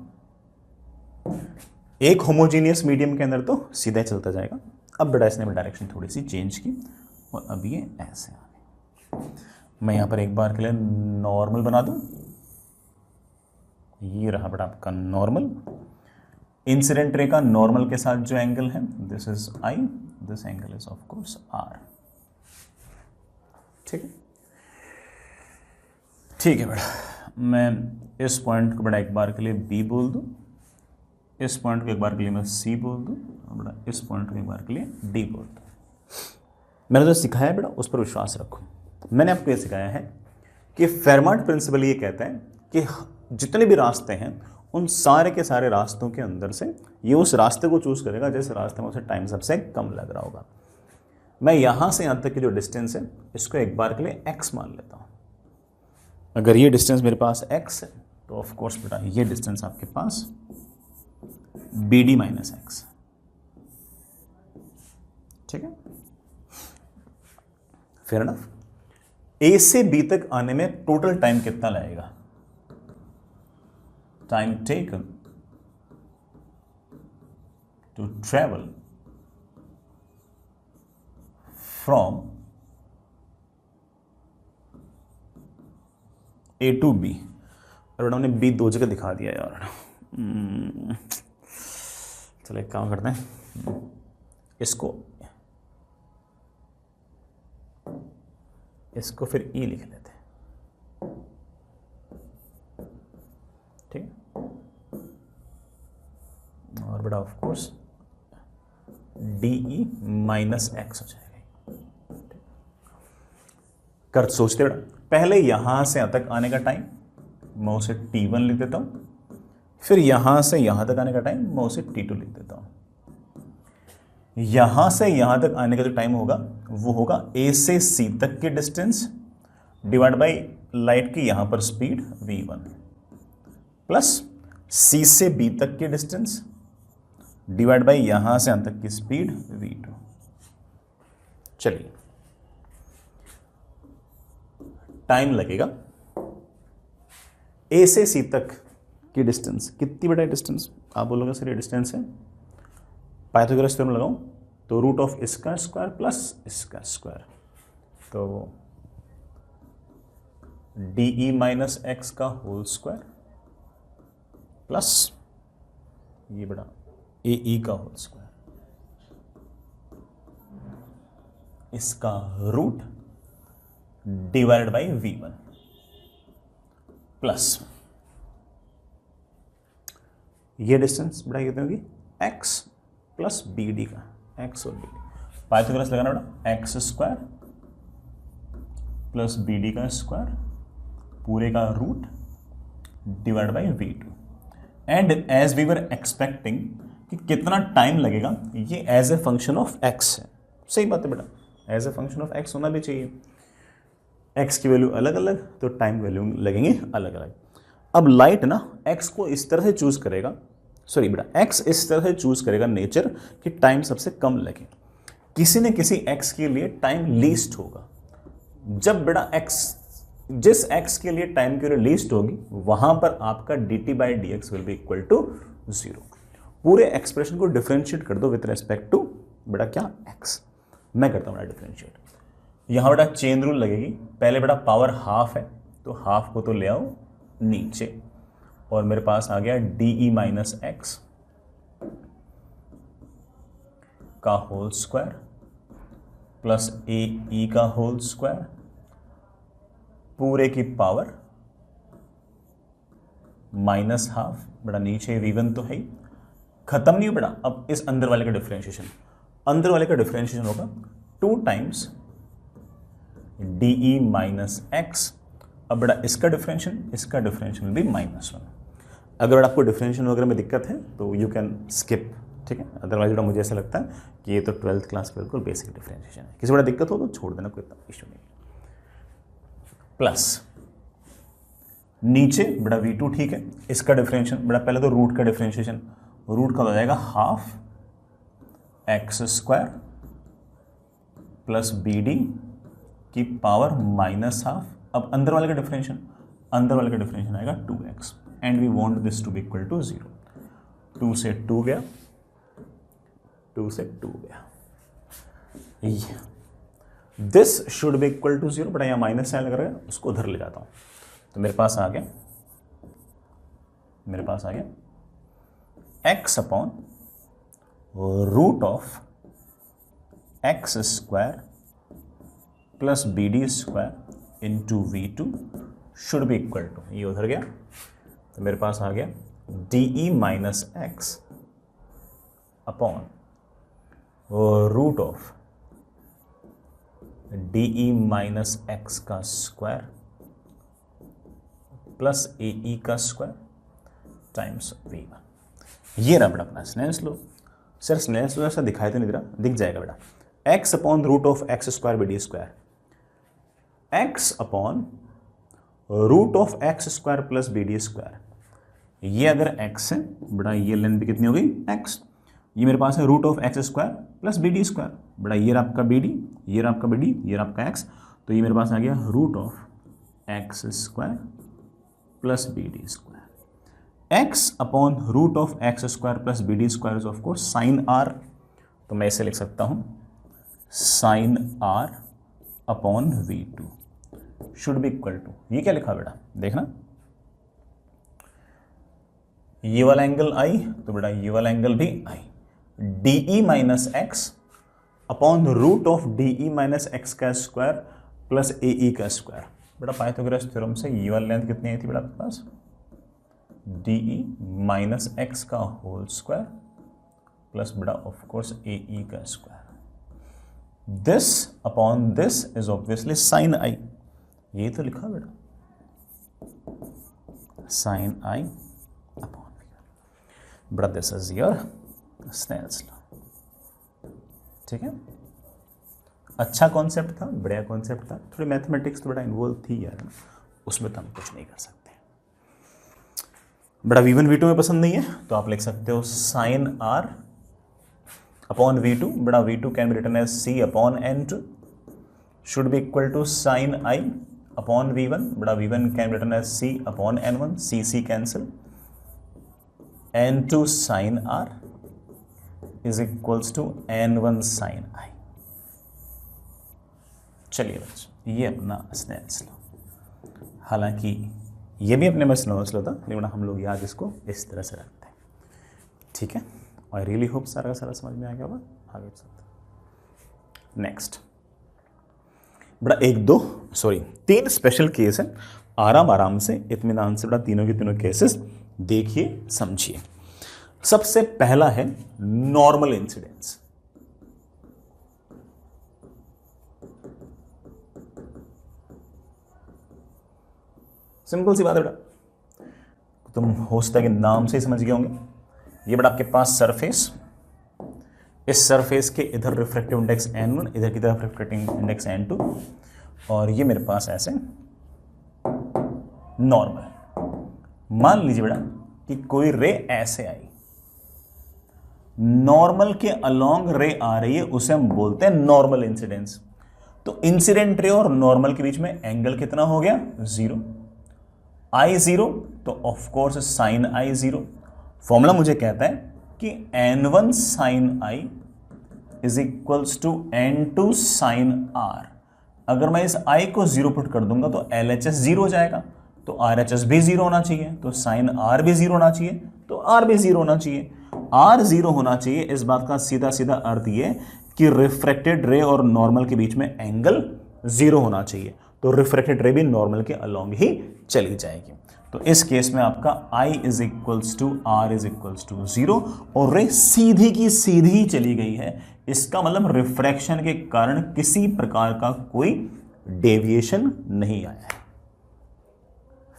एक होमोजीनियस मीडियम के अंदर तो सीधा चलता जाएगा। अब बेटा इसने डायरेक्शन थोड़ी सी चेंज की और अब ये ऐसे आ गई। मैं यहां पर एक बार के लिए नॉर्मल बना दूं। ये रहा बेटा आपका नॉर्मल। इंसिडेंट रे का नॉर्मल के साथ जो एंगल है this is i, this angle is of course r. ठीक है, ठीक है बेटा, मैं इस पॉइंट को बेटा एक बार के लिए बी बोल दूं, इस पॉइंट को एक बार के लिए मैं सी बोल दूं, और बेटा इस पॉइंट को एक बार के लिए डी बोल दूं। मैंने जो सिखाया बेटा उस पर विश्वास रखो। मैंने आपको ये सिखाया है कि फेरमाट प्रिंसिपल ये कहता है कि जितने भी रास्ते हैं उन सारे के सारे रास्तों के अंदर से ये उस रास्ते को चूज करेगा जिस रास्ते में उसे टाइम सबसे कम लग रहा होगा। मैं यहां से यहां तक की जो डिस्टेंस है इसको एक बार के लिए x मान लेता हूं। अगर ये डिस्टेंस मेरे पास x है तो ऑफ कोर्स बेटा ये डिस्टेंस आपके पास BD माइनस एक्स। ठीक है, फेयर एनफ। A से B तक आने में टोटल टाइम कितना लगेगा? Time taken to travel from A to B। और हमने B दो जगह दिखा दिया यार। चलो एक काम करते हैं, इसको फिर E लिख लेते हैं। ठीक है, और बेटा of course DE minus x हो जाएगा। कर सोचते बेटा, पहले यहां से यहां तक आने का टाइम मैं उसे T1 लिख देता हूं, फिर यहां से यहां तक आने का टाइम मैं उसे T2 लिख देता हूं। यहां से यहां तक आने का जो टाइम होगा वो होगा A से C तक की डिस्टेंस डिवाइड बाई लाइट की यहां पर स्पीड v1 प्लस C से B तक की डिस्टेंस डिवाइड बाई यहां से यहां तक की स्पीड v2। चलिए, टाइम लगेगा A से C तक की डिस्टेंस कितनी बड़ा डिस्टेंस? आप बोलोगे सर ये डिस्टेंस है, पाइथागोरस थ्योरम लगाऊं तो रूट ऑफ इसका स्क्वायर प्लस इसका स्क्वायर, तो DE माइनस एक्स का होल स्क्वायर प्लस ये बड़ा AE का होल स्क्वायर, इसका root divide by v1 plus ये डिस्टेंस बढ़ाई कितनी होगी x प्लस BD का, x और BD पाइथागोरस लगाना बेटा, x square plus B D का स्क्वायर पूरे का root divide by V2। And as we were expecting कि कितना टाइम लगेगा, ये as a function of x है। सही बात है बेटा, as a function of x होना भी चाहिए। एक्स की वैल्यू अलग अलग तो टाइम वैल्यू लगेंगे अलग अलग। अब लाइट ना एक्स को इस तरह से चूज करेगा, सॉरी बेटा एक्स इस तरह से चूज करेगा नेचर कि टाइम सबसे कम लगे। किसी न किसी एक्स के लिए टाइम लीस्ट होगा। जब बेटा एक्स जिस एक्स के लिए टाइम की लीस्ट होगी वहां पर आपका dt by d x will be equal to 0। पूरे एक्सप्रेशन को डिफरेंशिएट कर दो विद रेस्पेक्ट टू बेटा क्या एक्स। मैं करता हूँ बेटा डिफरेंशिएट। यहां बेटा चेन रूल लगेगी। पहले बेटा पावर हाफ है तो हाफ को तो ले आओ नीचे और मेरे पास आ गया डी माइनस एक्स का whole square plus A E का होल स्क्वायर पूरे की पावर माइनस हाफ। बेटा नीचे v1 तो है ही, खत्म नहीं हो बेटा। अब इस अंदर वाले का डिफरेंशिएशन, अंदर वाले का डिफरेंशिएशन होगा 2 टाइम्स डी माइनस एक्स। अब बेटा इसका डिफरेंशिएशन भी -1। अगर आपको डिफरेंशिएशन वगैरह में दिक्कत है तो यू कैन स्किप, ठीक है। अदरवाइज बेटा मुझे ऐसा लगता है कि ये तो 12th क्लास बिल्कुल बेसिक डिफरेंशिएशन है। किसी बड़ा दिक्कत हो तो छोड़ देना, कोई इतना इशू नहीं। प्लस नीचे बेटा v2, ठीक है। इसका डिफरेंशिएशन बेटा पहले तो रूट का डिफरेंशिएशन, रूट का हो जाएगा half x square plus B D की पावर माइनस हाफ। अब अंदर वाले का डिफरेंशिएशन आएगा 2x and we want this to be equal to 0। 2 से 2 गया, 2 से 2 गया, this should be equal to 0। बड़ा यहाँ माइनस साइन लग रहा है, उसको उधर ले जाता हूं तो मेरे पास आ गया x upon root of X square plus B D square into V2 should be equal to, ये उधर गया तो मेरे पास आ गया D minus X upon root of D minus x का स्क्वायर प्लस ए ई का स्क्वायर टाइम्स V1। ये रहा बेटा अपना Snell's law. Sir Snell's law ऐसा दिखाई तो नहीं दे रहा, दिख जाएगा बेटा। x upon root of X square B D square, x upon root of X square plus B D square. ये अगर x है बेटा, ये लेंथ भी कितनी हो गई x। ये मेरे पास है root of X square plus B D square. बेटा ये रहा आपका बी डी, ये रहा आपका बी डी, ये रहा आपका x, तो ये मेरे पास आ गया root of X square plus B D square. x upon root of X square plus B D square is of course sine r, तो मैं इसे लिख सकता हूं sine r upon V2 should be equal to, ये क्या लिखा बेटा देखना, ये वाला एंगल आई तो बेटा ये वाला एंगल भी I, D minus X upon root of D minus x का स्क्वायर प्लस ए ई का स्क्वायर। बेटा पाइथागोरस थ्योरम से ये वाली लेंथ कितनी आई थी बेटा आपके पास, डी माइनस एक्स का होल स्क्वायर प्लस बेटा ऑफ कोर्स ए ई का square. This upon this is obviously sine I, ये तो लिखा बेटा साइन आई अपॉन बेटा this is your Snell's law, ठीक है। अच्छा कॉन्सेप्ट था, बढ़िया कॉन्सेप्ट था। थोड़ी मैथमेटिक्स तो बेटा इन्वॉल्व थी यार, उसमें तो हम कुछ नहीं कर सकते। बेटा V1 V2 में पसंद नहीं है तो आप लिख सकते हो साइन R अपॉन V2। बेटा V2 can be written as C upon N2 should be equal to sine I upon V1। बेटा V1 can be written as C upon N1, C cancel, N2 sine R is equals to N1 sine I। चलिए बच्चों ये अपना स्नेल्स लॉ, हालांकि ये भी अपने में स्नेल्स लॉ था लेकिन हम लोग याद इसको इस तरह से रखते हैं, ठीक है। और रियली होप सारा का सारा समझ में आ गया होगा। आगे चलते नेक्स्ट। बड़ा 3 स्पेशल केस है, आराम से इत्मीनान से बड़ा तीनों के तीनों केसेस देखिए समझिए। सबसे पहला है नॉर्मल इंसिडेंस। सिंपल सी बात है बेटा, तुम हो सकता है कि नाम से ही समझ गए होंगे। ये बेटा आपके पास सरफेस, इस सरफेस के इधर रिफ्रैक्टिव इंडेक्स n1, इधर की तरफ रिफ्रैक्टिव इंडेक्स n2, और ये मेरे पास ऐसे नॉर्मल। मान लीजिए बेटा कि कोई रे ऐसे आई, नॉर्मल के अलोंग रे आ रही है, उसे हम बोलते हैं नॉर्मल इंसिडेंस। तो इंसिडेंट रे और नॉर्मल के बीच में एंगल कितना हो गया? 0। आई 0 तो of course sine I 0। Formula मुझे कहता है कि n1 sine I is equals to n2 sine R. अगर मैं इस i को 0 पुट कर दूंगा तो LHS 0 हो जाएगा, तो RHS भी 0 होना चाहिए, तो साइन R भी 0 होना चाहिए, तो R भी 0 होना चाहिए। R 0 होना चाहिए, इस बात का सीधा सीधा अर्थ ये कि रिफ्रैक्टेड रे और नॉर्मल के बीच में एंगल 0 होना चाहिए, तो रिफ्रैक्टेड रे भी नॉर्मल के अलोंग ही चली जाएगी। तो इस केस में आपका I is equals to R is equals to 0 और रे सीधी की सीधी चली गई है। इसका मतलब रिफ्रैक्शन के कारण किसी प्रकार का कोई डेविएशन नहीं आया है।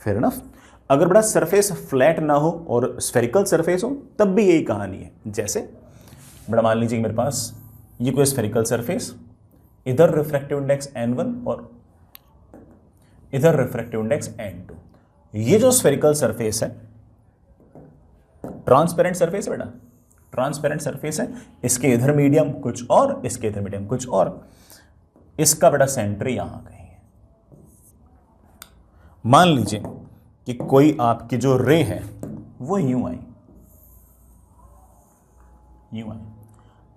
Fair enough. अगर बड़ा सरफेस फ्लैट ना हो और स्फेरिकल सरफेस हो तब भी यही कहानी है। जैसे बड़ा मान लीजिए मेरे पास ये कोई स्फेरिकल सरफेस, इधर रिफ्रैक्टिव इंडेक्स n1 और इधर रिफ्रैक्टिव इंडेक्स n2। ये जो स्फेरिकल सरफेस है ट्रांसपेरेंट सरफेस है बेटा, ट्रांसपेरेंट सरफेस है। इसके इधर मीडियम कुछ और, इसके इधर मीडियम कुछ और, इसका बेटा सेंटर यहां कहीं है। मान लीजिए कि कोई आपकी जो रे है वो यूं आई, यूं आई।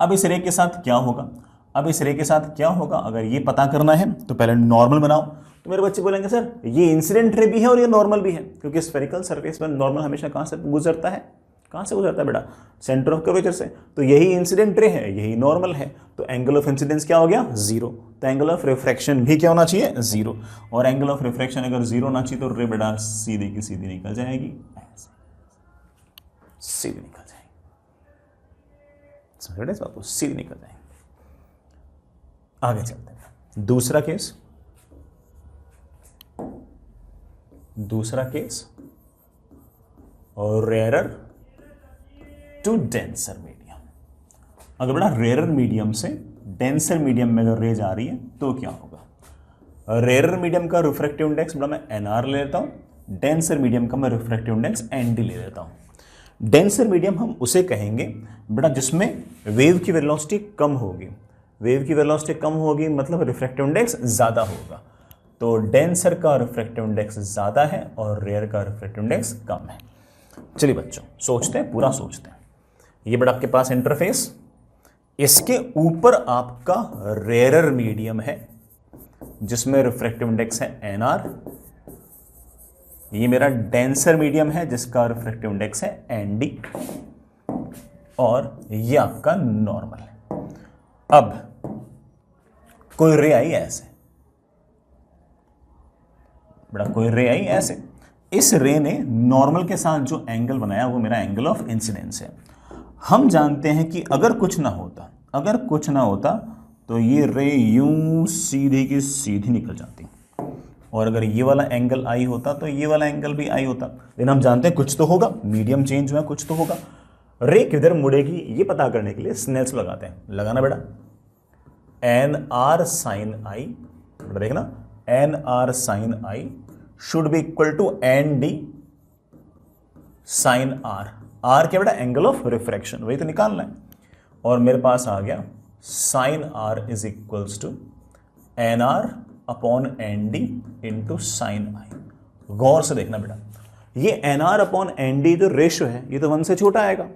अब इस रे के साथ क्या होगा? अब इस रे के साथ क्या होगा अगर ये पता करना है तो पहले नॉर्मल बनाओ। तो मेरे बच्चे बोलेंगे सर ये इंसिडेंट रे भी है और ये नॉर्मल भी है, क्योंकि स्फेरिकल सरफेस में नॉर्मल हमेशा कहां से गुजरता है? कहां से गुजरता है बेटा? सेंटर ऑफ कर्वेचर से। तो यही इंसिडेंट रे है, यही नॉर्मल है, तो एंगल ऑफ इंसिडेंस क्या हो गया? 0। तो एंगल ऑफ रिफ्रैक्शन भी क्या होना चाहिए? 0। और एंगल ऑफ रिफ्रैक्शन अगर 0 होना चाहिए तो रे बेटा सीधी की सीधी निकल जाएगी, सीधी निकल जाएगी, समझ रहे इस बात को? सीधी निकल जाएगी। आगे चलते हैं। दूसरा केस, दूसरा केस और रेयरर टू डेंसर मीडियम। अगर बड़ा रेयरर मीडियम से डेंसर मीडियम में अगर रे जा रही है तो क्या होगा? रेयरर मीडियम का रिफ्रैक्टिव इंडेक्स बड़ा मैं NR ले लेता हूं, डेंसर मीडियम का मैं रिफ्रैक्टिव इंडेक्स ND ले लेता हूं। डेंसर मीडियम हम उसे कहेंगे बेटा जिसमें वेव की वेलोसिटी कम होगी। वेव की वेलोसिटी कम होगी मतलब रिफ्रैक्टिव इंडेक्स ज्यादा होगा। तो डेंसर का रिफ्रैक्टिव इंडेक्स ज्यादा है और रेयर का रिफ्रैक्टिव इंडेक्स कम है। चलिए बच्चों सोचते हैं, पूरा सोचते हैं। ये बड़ा आपके पास इंटरफेस, इसके ऊपर आपका रेयरर मीडियम है जिसमें रिफ्रैक्टिव इंडेक्स है NR। ये मेरा डेंसर मीडियम है जिसका रिफ्रैक्टिव इंडेक्स है ND, और ये आपका नॉर्मल है। अब कोई रे आई ऐसे, बड़ा कोई रे आई ऐसे, इस रे ने नॉर्मल के साथ जो एंगल बनाया वो मेरा एंगल ऑफ इंसिडेंस है। हम जानते हैं कि अगर कुछ ना होता, अगर कुछ ना होता तो ये रे यूं सीधी की सीधी निकल जाती, और अगर ये वाला एंगल आई होता तो ये वाला एंगल भी आई होता। लेकिन हम जानते हैं कुछ तो होगा, मीडियम चेंज हुआ, कुछ तो होगा। रे किधर मुड़ेगी ये पता करने के लिए स्नेल्स लगाते हैं। लगाना बेटा NR साइन आई, देखना NR sine I should be equal to ND sine R। R क्या बेटा? एंगल ऑफ रिफ्रैक्शन, वही तो निकालना है। और मेरे पास आ गया sine R is equals to NR upon ND into sine I. गौर से देखना बेटा, ये NR अपॉन ND जो रेशियो है ये तो 1 से छोटा आएगा।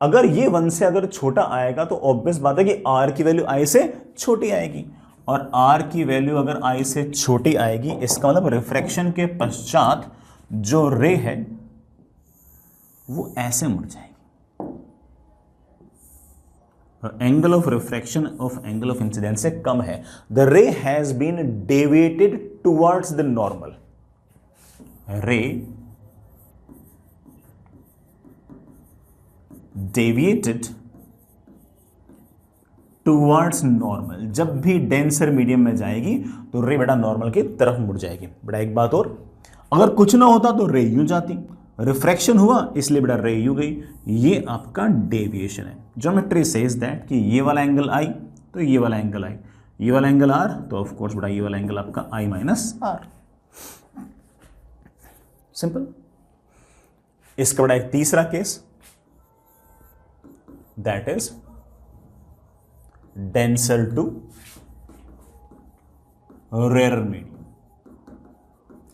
अगर ये 1 से अगर छोटा आएगा तो ऑब्वियस बात है कि R की वैल्यू I से छोटी आएगी, और R की वैल्यू अगर I से छोटी आएगी इसका मतलब रिफ्रैक्शन के पश्चात जो रे है वो ऐसे मुड़ जाएगी। Angle of refraction of angle of incidence से कम है। The ray has been deviated towards the normal. Ray deviated towards normal. जब भी डेंसर मीडियम में जाएगी तो रे बेटा नॉर्मल की तरफ मुड़ जाएगी। बेटा एक बात और, अगर कुछ ना होता तो रे यूं जाती, रिफ्रैक्शन हुआ इसलिए बेटा रे यूं गई। ये आपका डेविएशन है। ज्योमेट्री सेज दैट कि ये वाला एंगल आई तो ये वाला एंगल आई, ये वाला एंगल आर तो ऑफ कोर्स बेटा ये वाला एंगल आपका आई माइनस आर। सिंपल। इसका बड़ा एक तीसरा case, that is denser to rare medium.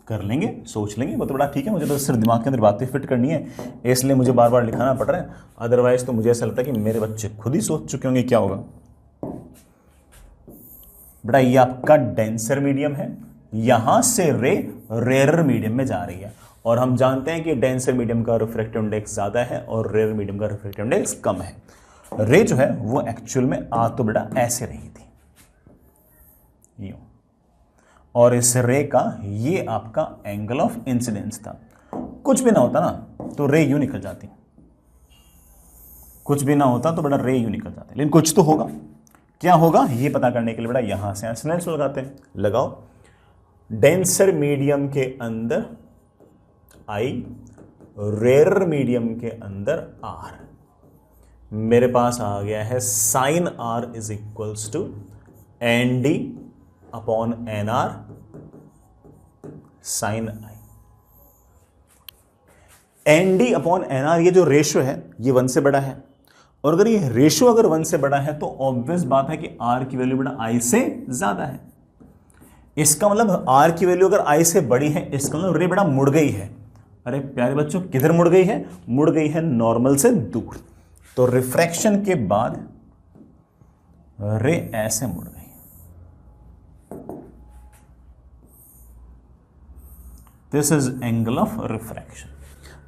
कर लेंगे, सोच लेंगे, वो तो बड़ा ठीक है। मुझे तो सिर्फ दिमाग के अंदर बातें फिट करनी है, इसलिए मुझे बार बार लिखाना पड़ रहा है। अदरवाइज तो मुझे ऐसा लगता है कि मेरे बच्चे खुद ही सोच चुके होंगे क्या होगा। बेटा ये आपका डेंसर मीडियम है, यहां से रे रेयर मीडियम में जा रही है, और हम जानते हैं कि डेंसर मीडियम का रिफ्रैक्टिव इंडेक्स ज्यादा है और रेयर मीडियम का रिफ्रैक्टिव इंडेक्स कम है। रे जो है वो एक्चुअल में आ तो बेटा ऐसे रही थी यूं, और इस रे का ये आपका एंगल ऑफ इंसिडेंस था। कुछ भी ना होता ना तो रे यूं निकल जाती, कुछ भी ना होता तो बेटा रे यूं निकल जाती, लेकिन कुछ तो होगा। क्या होगा ये पता करने के लिए बेटा यहां से स्नेल्स लगाते हैं। लगाओ। डेंसर मीडियम के अंदर आई, रेयर मीडियम के अंदर आर। मेरे पास आ गया है sine R is equals to N D upon N R sine I. N D upon N R ये जो रेशियो है ये 1 से बड़ा है, और अगर ये रेशियो अगर 1 से बड़ा है तो ऑब्वियस बात है कि आर की वैल्यू बेटा आई से ज्यादा है। इसका मतलब आर की वैल्यू अगर आई से बड़ी है, इसका मतलब रे बेटा मुड़ गई है। अरे प्यारे बच्चों किधर मुड़ गई है? मुड़ गई है नॉर्मल से दूर। तो रिफ्रैक्शन के बाद रे ऐसे मुड़ गई। This is angle of refraction.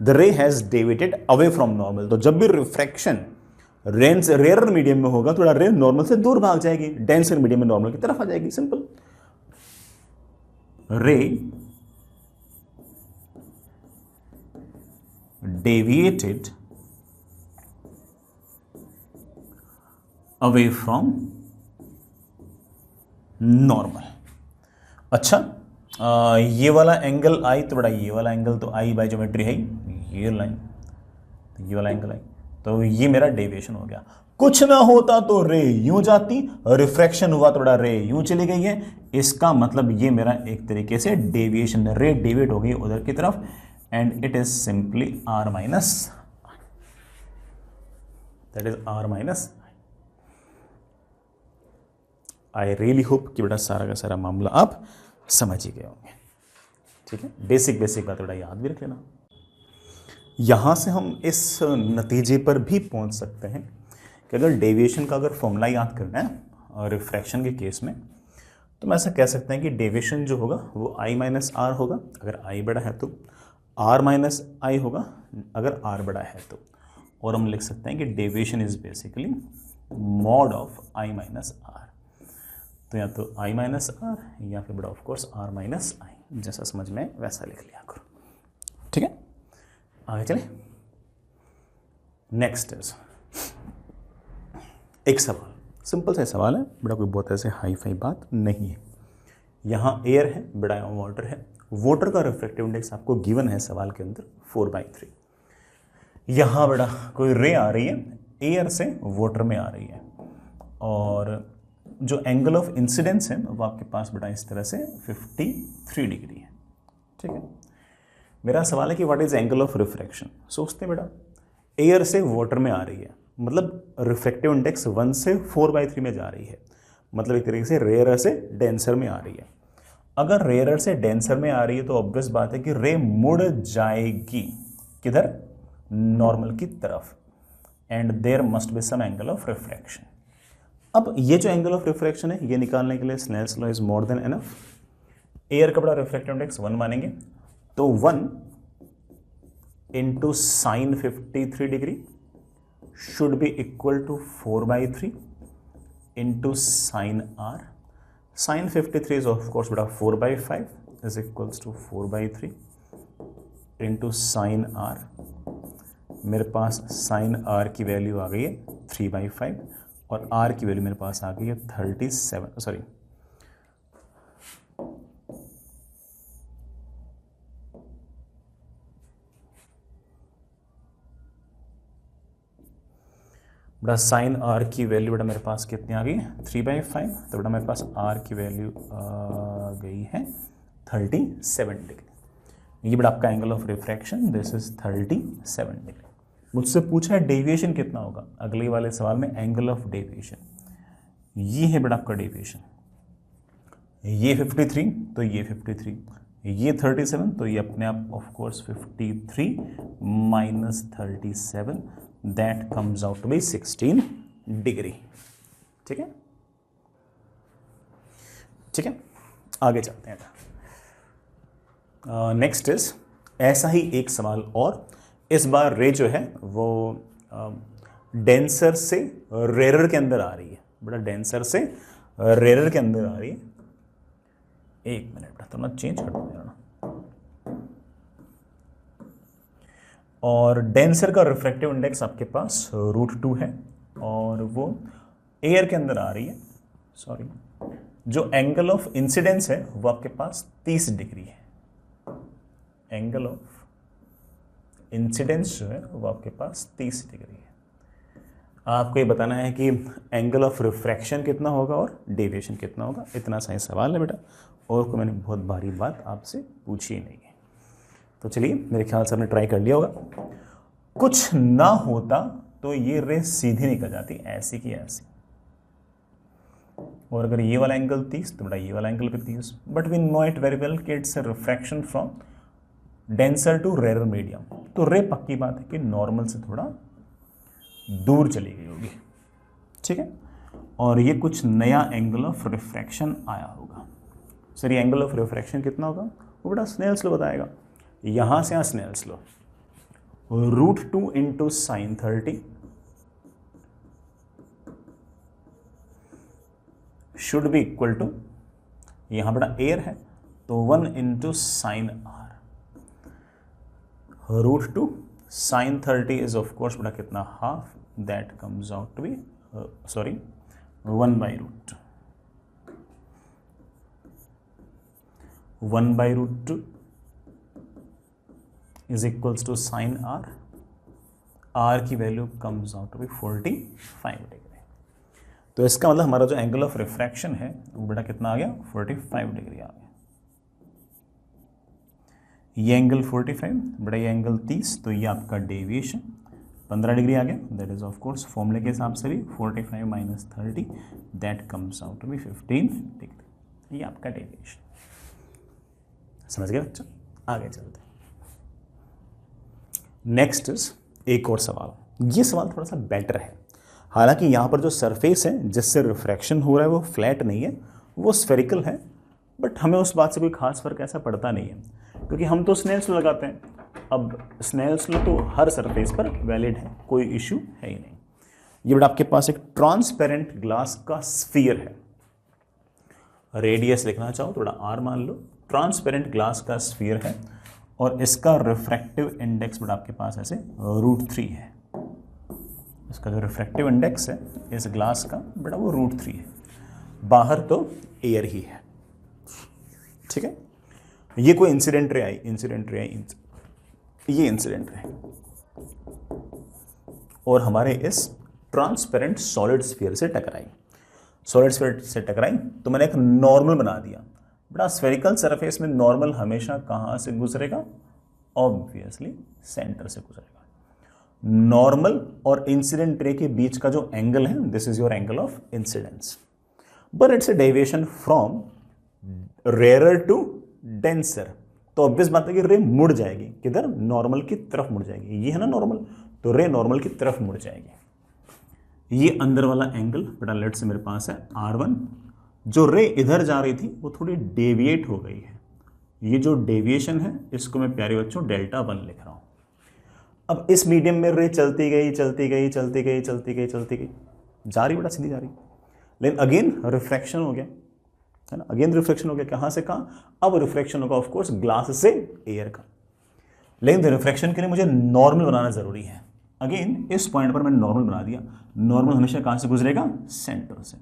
The ray has deviated away from normal. तो जब भी रिफ्रैक्शन रेयर मीडियम में होगा तो रे नॉर्मल से दूर भाग जाएगी, डेंसर मीडियम में नॉर्मल की तरफ आ जाएगी। सिंपल। रे डेविएटेड अवे फ्रॉम नॉर्मल। अच्छा, ये वाला एंगल आई तो बड़ा ये वाला एंगल तो आई बाय ज्योमेट्री है, ये लाइन ये वाला एंगल आई, तो ये मेरा डेविएशन हो गया। कुछ ना होता तो रे यूं जाती, रिफ्रैक्शन हुआ तो बड़ा रे यूं चली गई है। इसका मतलब ये मेरा एक तरीके से डेविएशन, रे डेविएट हो गई उधर की तरफ, and it is simply R minus, that is R minus. I really hope कि बेटा सारा का सारा मामला आप समझ ही गए होंगे। ठीक है, बेसिक बात बेटा याद भी रख लेना। यहां से हम इस नतीजे पर भी पहुंच सकते हैं कि अगर डेविएशन का अगर फॉर्मूला याद करना है और रिफ्रैक्शन के केस में, तो हम ऐसा कह सकते हैं कि डेविएशन जो होगा वो आई माइनस आर होगा अगर आई बड़ा है तो, आर माइनस आई होगा अगर आर बड़ा है तो, और हम लिख सकते हैं कि deviation is basically mod of I minus R. तो या तो आई माइनस आर या फिर बड़ा of course R minus I, जैसा समझ में वैसा लिख लिया करो। ठीक है, आगे चले। नेक्स्ट इज एक सवाल, सिंपल सा सवाल है बड़ा, कोई बहुत ऐसे हाई फाई बात नहीं है। यहाँ एयर है, बड़ा यहाँ वाटर है। वाटर का रिफ्रैक्टिव इंडेक्स आपको गिवन है सवाल के अंदर 4/3। यहाँ बड़ा कोई रे आ रही है एयर से वाटर में आ रही है, और जो एंगल ऑफ इंसिडेंस है वो आपके पास बेटा इस तरह से 53 डिग्री है। ठीक है, मेरा सवाल है कि what is angle of refraction. सोचते हैं बेटा एयर से वाटर में आ रही है, मतलब रिफ्रैक्टिव इंडेक्स 1 से 4/3 में जा रही है, मतलब एक तरीके से रेयर से डेंसर में आ रही है। अगर रेयर से डेंसर में आ रही है तो ऑब्वियस बात है कि रे मुड़ जाएगी किधर? नॉर्मल की तरफ, and there must be some angle of refraction. अब ये जो एंगल ऑफ रिफ्रैक्शन है ये निकालने के लिए Snell's law is more than enough. Air का बड़ा रिफ्रैक्टिव इंडेक्स 1 मानेंगे तो 1 into sine 53 degree should be equal to 4/3 into sine R. Sine 53 is of course बेटा 4/5 is equals to 4/3 into sine R. मेरे पास साइन आर की वैल्यू आ गई है 3/5 और आर की वैल्यू मेरे पास आ गई है 37, सॉरी बेटा साइन आर की वैल्यू बेटा मेरे पास कितनी आ गई 3/5, तो बेटा मेरे पास आर की वैल्यू आ गई है 37 डिग्री। ये बेटा आपका angle of refraction, this is 37 degree. मुझसे पूछा है डेविएशन कितना होगा, अगले वाले सवाल में एंगल ऑफ डेविएशन, ये है बेटा आपका डेविएशन, ये 53 तो ये 53, ये 37 तो ये अपने आप of course 53 minus 37 that comes out to be 16 degree. ठीक है, ठीक है, आगे चलते हैं। नेक्स्ट इज ऐसा ही एक सवाल और, इस बार रे जो है वो डेंसर से रेरर के अंदर आ रही है, बड़ा डेंसर से रेरर के अंदर आ रही है। एक मिनट तो मैं चेंज कर दूंगा ना। और डेंसर का रिफ्रैक्टिव इंडेक्स आपके पास √2 है और वो एयर के अंदर आ रही है। सॉरी, जो एंगल ऑफ इंसिडेंस है वो आपके पास 30 डिग्री है। एंगल ऑफ इंसिडेंस जो है वो आपके पास 30 डिग्री है। आपको ये बताना है कि एंगल ऑफ रिफ्रैक्शन कितना होगा और डेविएशन कितना होगा। इतना सही सवाल है बेटा, और कोई मैंने बहुत भारी बात आपसे पूछी ही नहीं है। तो चलिए, मेरे ख्याल से आपने ट्राई कर लिया होगा। कुछ ना होता तो ये रे सीधी निकल जाती ऐसी की ऐसी, और अगर ये वाला एंगल 30 तो बेटा ये वाला एंगल भी 30। But we know it very well कि it's a refraction from denser to rarer medium, तो रे पक्की बात है कि नॉर्मल से थोड़ा दूर चली गई होगी। ठीक है, और ये कुछ नया एंगल ऑफ रिफ्रैक्शन आया होगा। सर ये एंगल ऑफ रिफ्रैक्शन कितना होगा, वो बेटा स्नेल्स लॉ बताएगा। यहां से यहां Snell's law, √2 into sine 30 should be equal to, यहां बेटा एयर है तो 1 into sine R, √2 sine 30 is of course बेटा कितना half, that comes out to be 1/√2, 1/√2 is equals to sin r, r की value comes out to be 45 degree. तो इसका मतलब हमारा जो एंगल ऑफ रिफ्रैक्शन है वो बेटा कितना आ गया 45 डिग्री आ गया। ये एंगल 45 बेटा, ये एंगल 30, तो ये आपका डेविएशन 15 डिग्री आ गया। दैट इज ऑफ कोर्स फॉर्मूले के हिसाब से भी 45 minus 30 that comes out to be 15 degree. ये आपका डेविएशन, समझ गए बच्चों। आगे चलते हैं। नेक्स्ट इज एक और सवाल। ये सवाल थोड़ा सा बेटर है, हालांकि यहाँ पर जो सरफेस है जिससे रिफ्रैक्शन हो रहा है वो फ्लैट नहीं है, वो स्फेरिकल है, बट हमें उस बात से कोई खास फर्क ऐसा पड़ता नहीं है क्योंकि हम तो स्नेल्स लॉ लगाते हैं। अब स्नेल्स लॉ तो हर सरफेस पर वैलिड है, कोई इशू है ही नहीं। ये बेटा आपके पास एक ट्रांसपेरेंट ग्लास का स्फीयर है, रेडियस लिखना चाहो थोड़ा आर मान लो, ट्रांसपेरेंट ग्लास का स्फीयर है और इसका रिफ्रैक्टिव इंडेक्स बेटा आपके पास ऐसे √3 है। इसका जो रिफ्रैक्टिव इंडेक्स है इस ग्लास का बेटा वो √3 है, बाहर तो एयर ही है। ठीक है, ये कोई इंसिडेंट रे आई, ये इंसिडेंट रे और हमारे इस ट्रांसपेरेंट सॉलिड स्फीयर से टकराई, सॉलिड स्फीयर से टकराई तो मैंने एक नॉर्मल बना दिया। बेटा स्फेरिकल सरफेस में नॉर्मल हमेशा कहाँ से गुजरेगा, ऑब्वियसली सेंटर से गुजरेगा। नॉर्मल और इंसिडेंट रे के बीच का जो एंगल है this is your angle of incidence, but it's a deviation from rare to denser, तो ऑब्वियस बात है कि रे मुड़ जाएगी, किधर, नॉर्मल की तरफ मुड़ जाएगी। ये है ना नॉर्मल, तो रे नॉर्मल की तरफ मुड़ जाएगी। ये अंदर वाला एंगल बेटा लेट से मेरे पास है R1, जो रे इधर जा रही थी वो थोड़ी डेविएट हो गई है। ये जो डेविएशन है इसको मैं प्यारे बच्चों Δ1 लिख रहा हूं। अब इस मीडियम में रे चलती गई जा रही बेटा, सीधी जा रही, लेकिन अगेन रिफ्रैक्शन हो गया है ना, अगेन रिफ्लेक्शन हो गया। कहां से कहां, अब रिफ्लेक्शन होगा ऑफ कोर्स ग्लास से एयर का, लेकिन रिफ्लेक्शन के लिए मुझे नॉर्मल बनाना जरूरी है। अगेन इस पॉइंट पर मैंने नॉर्मल बना दिया। नॉर्मल हमेशा कहां से गुजरेगा, सेंटर से।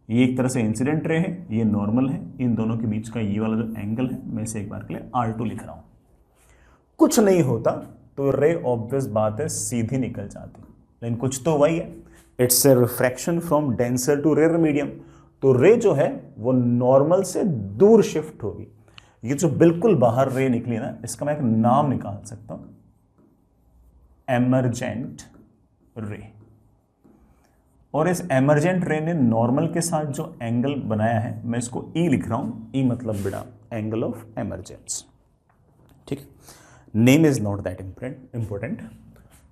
ये एक तरह से इंसिडेंट रे है, ये नॉर्मल है, इन दोनों के बीच का ये वाला जो एंगल है मैं इसे एक बार के लिए R2 लिख रहा हूं। कुछ नहीं होता तो रे ऑब्वियस बात है सीधी निकल जाती, लेकिन कुछ तो वही है, it's a refraction from denser to rare medium. तो रे जो है वो नॉर्मल से दूर शिफ्ट होगी। ये जो बिल्कुल बाहर रे निकली ना, इसका मैं एक नाम निकाल सकता हूं, एमरजेंट रे। और इस एमरजेंट रे ने नॉर्मल के साथ जो एंगल बनाया है, मैं इसको ई लिख रहा हूं, ई मतलब बेटा एंगल ऑफ एमरजेंस। ठीक है, name is not that important.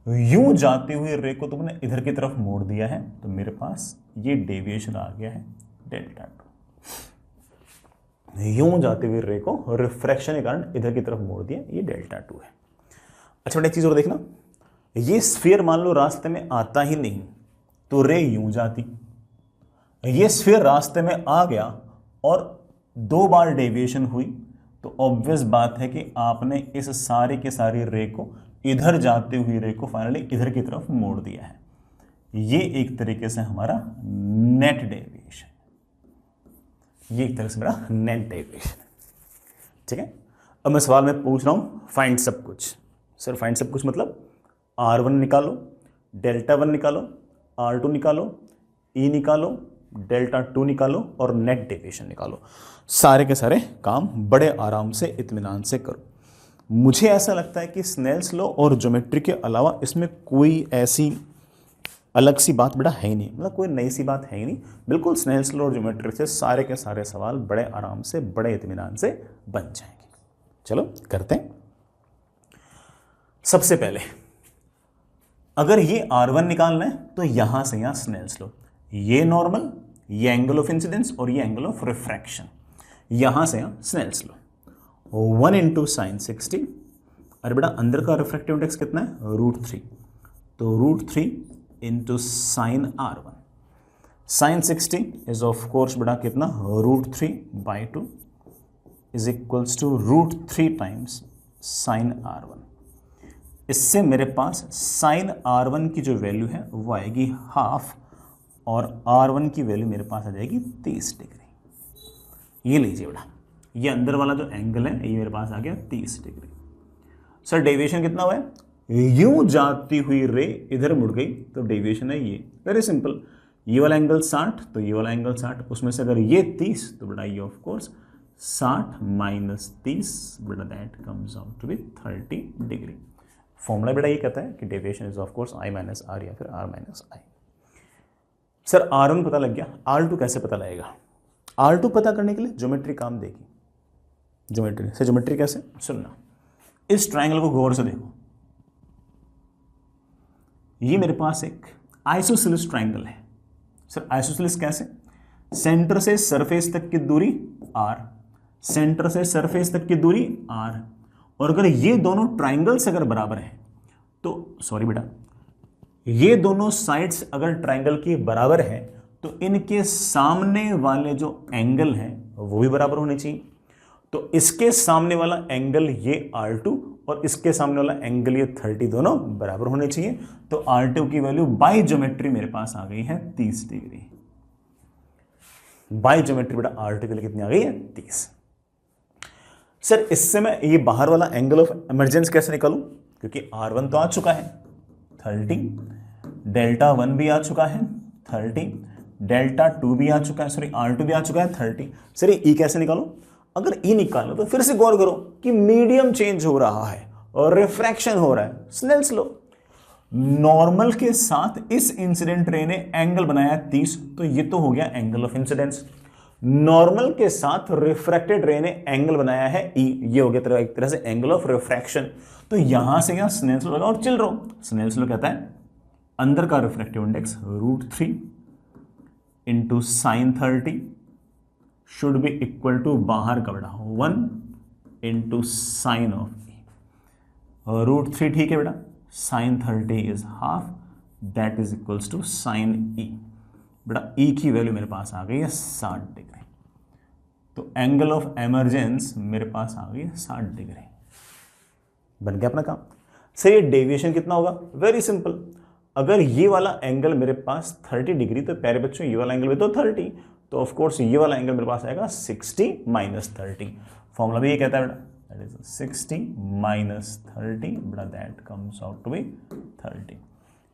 यूं जाती हुई रे को तुमने इधर की तरफ मोड़ दिया है, तो मेरे पास ये डेविएशन आ गया है डेल्टा टू। यूं जाते हुए रे को रिफ्रैक्शन के कारण इधर की तरफ मोड़ दिया, ये डेल्टा टू है। अच्छा बेटा एक चीज और देखना, ये स्फीयर मान लो रास्ते में आता ही नहीं तो रे यूं जाती, ये स्फीयर रास्ते में आ गया और 2 बार डेविएशन हुई, तो ऑब्वियस बात है कि आपने इस सारी के सारी रे को, इधर जाती हुई रे को फाइनली इधर की तरफ मोड़ दिया है। ये एक तरीके से हमारा नेट डेविएशन, ये एक तरह से मेरा नेट डेविएशन। ठीक है, अब मैं सवाल में पूछ रहा हूं फाइंड सब कुछ। सर फाइंड सब कुछ मतलब R1 निकालो, डेल्टा 1 निकालो, R2 निकालो, E निकालो, डेल्टा 2 निकालो और नेट डेविएशन निकालो। सारे के सारे काम बड़े आराम से इत्मीनान से करो। मुझे ऐसा लगता है कि स्नेल्स लॉ और ज्योमेट्री के अलावा इसमें कोई ऐसी अलग सी बात बेटा है ही नहीं, मतलब कोई नई सी बात है ही नहीं। बिल्कुल स्नेल्स लॉ और ज्योमेट्री से सारे के सारे सवाल बड़े आराम से, बड़े इत्मीनान से बन जाएंगे। चलो करते हैं। सबसे पहले अगर ये R1 निकालना है तो यहां से यहां स्नेल्स लॉ, ये नॉर्मल, ये एंगल ऑफ इंसिडेंस और ये एंगल ऑफ रिफ्रैक्शन, यहां से यहां स्नेल्स लॉ। 1 इंटू साइन 60, अरे बेटा अंदर का रिफ्रैक्टिव इंडेक्स कितना है, √3, तो √3 into sine R1। Sine 60 is of course बेटा कितना, √3/2 is equals to √3 times sine R1। इससे मेरे पास साइन R1 की जो वैल्यू है वो आएगी हाफ, और R1 की वैल्यू मेरे पास आ जाएगी 30 डिग्री। ये लीजिए बेटा, ये अंदर वाला जो एंगल है ये मेरे पास आ गया 30 डिग्री। सर डेविएशन कितना हुआ है, यूं जाती हुई रे इधर मुड़ गई तो डेविएशन है ये, वेरी सिंपल। ये वाला एंगल 60 तो ये वाला एंगल 60, उसमें से अगर ये 30 तो बेटा ये ऑफ कोर्स 60 माइनस 30 बेटा that comes out to be 30 degree. Formula बेटा ये कहता है कि deviation is of course I minus R या फिर R minus I। Sir R1 पता लग गया, R2 कैसे पता लगेगा? R2 पता करने के लिए ज्योमेट्री काम देगी। ज्योमेट्री से ज्योमेट्री कैसे सुनना, इस ट्रायंगल को गौर से देखो, ये मेरे पास एक आइसोसेलेस ट्रायंगल है। सर आइसोसेलेस कैसे, सेंटर से सरफेस तक की दूरी R, सेंटर से सरफेस तक की दूरी R, और अगर ये दोनों ट्रायंगल्स अगर बराबर हैं तो सॉरी बेटा, ये दोनों साइड्स अगर ट्रायंगल की बराबर है तो इनके सामने वाले जो एंगल हैं वो भी बराबर होने चाहिए। तो इसके सामने वाला एंगल ये R2 और इसके सामने वाला एंगल ये 30 दोनों बराबर होने चाहिए। तो R2 की वैल्यू बाय ज्योमेट्री मेरे पास आ गई है 30 डिग्री। बाय ज्योमेट्री बेटा R2 के लिए कितनी आ गई है, 30। सर इससे मैं ये बाहर वाला एंगल ऑफ इमरजेंस कैसे निकालूं, क्योंकि R1 तो आ चुका है 30, डेल्टा 1 भी आ चुका है 30, डेल्टा 2 भी आ चुका है, सॉरी R2 भी आ चुका है 30। सर ये E कैसे निकालूं? अगर E निकालो तो फिर से गौर करो कि मीडियम चेंज हो रहा है और रिफ्रैक्शन हो रहा है। स्नेल्स लॉ, नॉर्मल के साथ इस इंसिडेंट रे ने एंगल बनाया 30, तो ये तो हो गया एंगल ऑफ इंसिडेंस। नॉर्मल के साथ रिफ्रैक्टेड रे ने एंगल बनाया है E, ये हो गया एक तरह से एंगल ऑफ रिफ्रैक्शन। तो यहां से यहां स्नेल्स लॉ लगा और चिल रहो। स्नेल्स लॉ कहता है अंदर का refractive index √3 into sine 30 should be equal to बाहर का बेटा 1 इंटू साइन ऑफ E। √3 ठीक है बेटा, sine 30 is half, that is equals to sine E। बेटा E की वैल्यू मेरे पास आ गई है 60 डिग्री, तो एंगल ऑफ एमरजेंस मेरे पास आ गई है 60 डिग्री। बन गया अपना काम। सर ये डेविएशन कितना होगा? वेरी सिंपल, अगर ये वाला एंगल मेरे पास 30 डिग्री तो प्यारे बच्चों ये वाला एंगल भी तो 30, तो ऑफ कोर्स ये वाला एंगल मेरे पास आएगा 60 माइनस 30। फॉर्मूला भी ये कहता है बेटा दैट इज 60 माइनस 30 बेटा that comes out to be 30।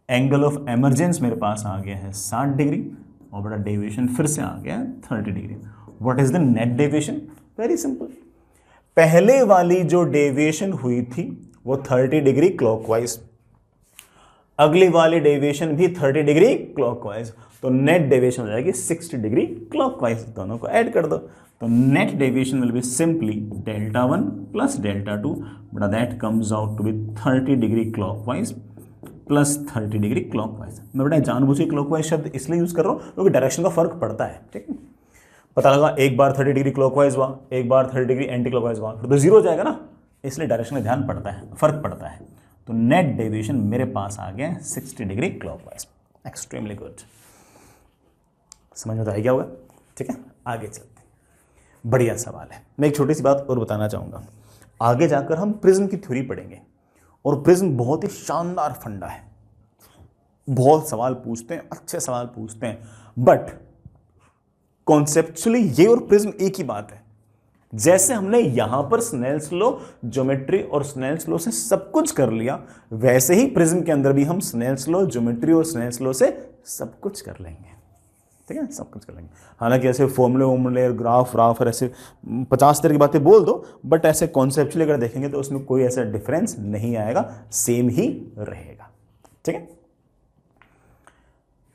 Angle of emergence मेरे पास आ गया है 60 डिग्री और बड़ा डेविएशन फिर से आ गया है 30 degree. What is the net deviation? Very simple, पहले वाली जो डेविएशन हुई थी वो 30 डिग्री क्लॉकवाइज, अगली वाली डेविएशन भी 30 डिग्री क्लॉकवाइज, तो नेट डेविएशन हो जाएगी 60 डिग्री क्लॉकवाइज। दोनों को ऐड कर दो तो net deviation will be simply delta 1 plus delta 2, but that comes out to be 30 degree clockwise plus 30 degree clockwise. मैं बेटा जानबूझ के क्लॉकवाइज शब्द इसलिए यूज कर रहा हूँ क्योंकि डायरेक्शन का फर्क पड़ता है, ठीक है। पता लगा एक बार 30 डिग्री क्लॉकवाइज हुआ, एक बार 30 डिग्री एंटी क्लॉकवाइज हुआ, फिर तो जीरो हो जाएगा ना, इसलिए डायरेक्शन का ध्यान पड़ता है, फर्क पड़ता है। तो नेट डेविएशन मेरे पास आ गया 60 डिग्री क्लॉकवाइज। एक्सट्रीमली गुड, समझ में तो आ गया होगा, ठीक है। आगे चलते हैं, बढ़िया सवाल है। मैं एक छोटी सी बात और बताना चाहूँगा, आगे जाकर हम प्रिज्म की थ्योरी पढ़ेंगे और प्रिज्म बहुत ही शानदार फंडा है, बहुत सवाल पूछते हैं, अच्छे सवाल पूछते हैं, बट कॉन्सेप्चुअली ये और प्रिज्म एक ही बात है। जैसे हमने यहां पर स्नेल्स लॉ, ज्योमेट्री और स्नेल्स लॉ से सब कुछ कर लिया, वैसे ही प्रिज्म के अंदर भी हम स्नेल्स लॉ, ज्योमेट्री और स्नेल्स लॉ से सब कुछ कर लेंगे, ठीक है, सब कुछ कर लेंगे। हालांकि ऐसे फॉर्मूले ग्राफ और ऐसे 50 तरह की बातें बोल दो, बट ऐसे कॉन्सेप्चुअली अगर देखेंगे तो उसमें कोई ऐसा डिफरेंस नहीं आएगा, सेम ही रहेगा, ठीक है।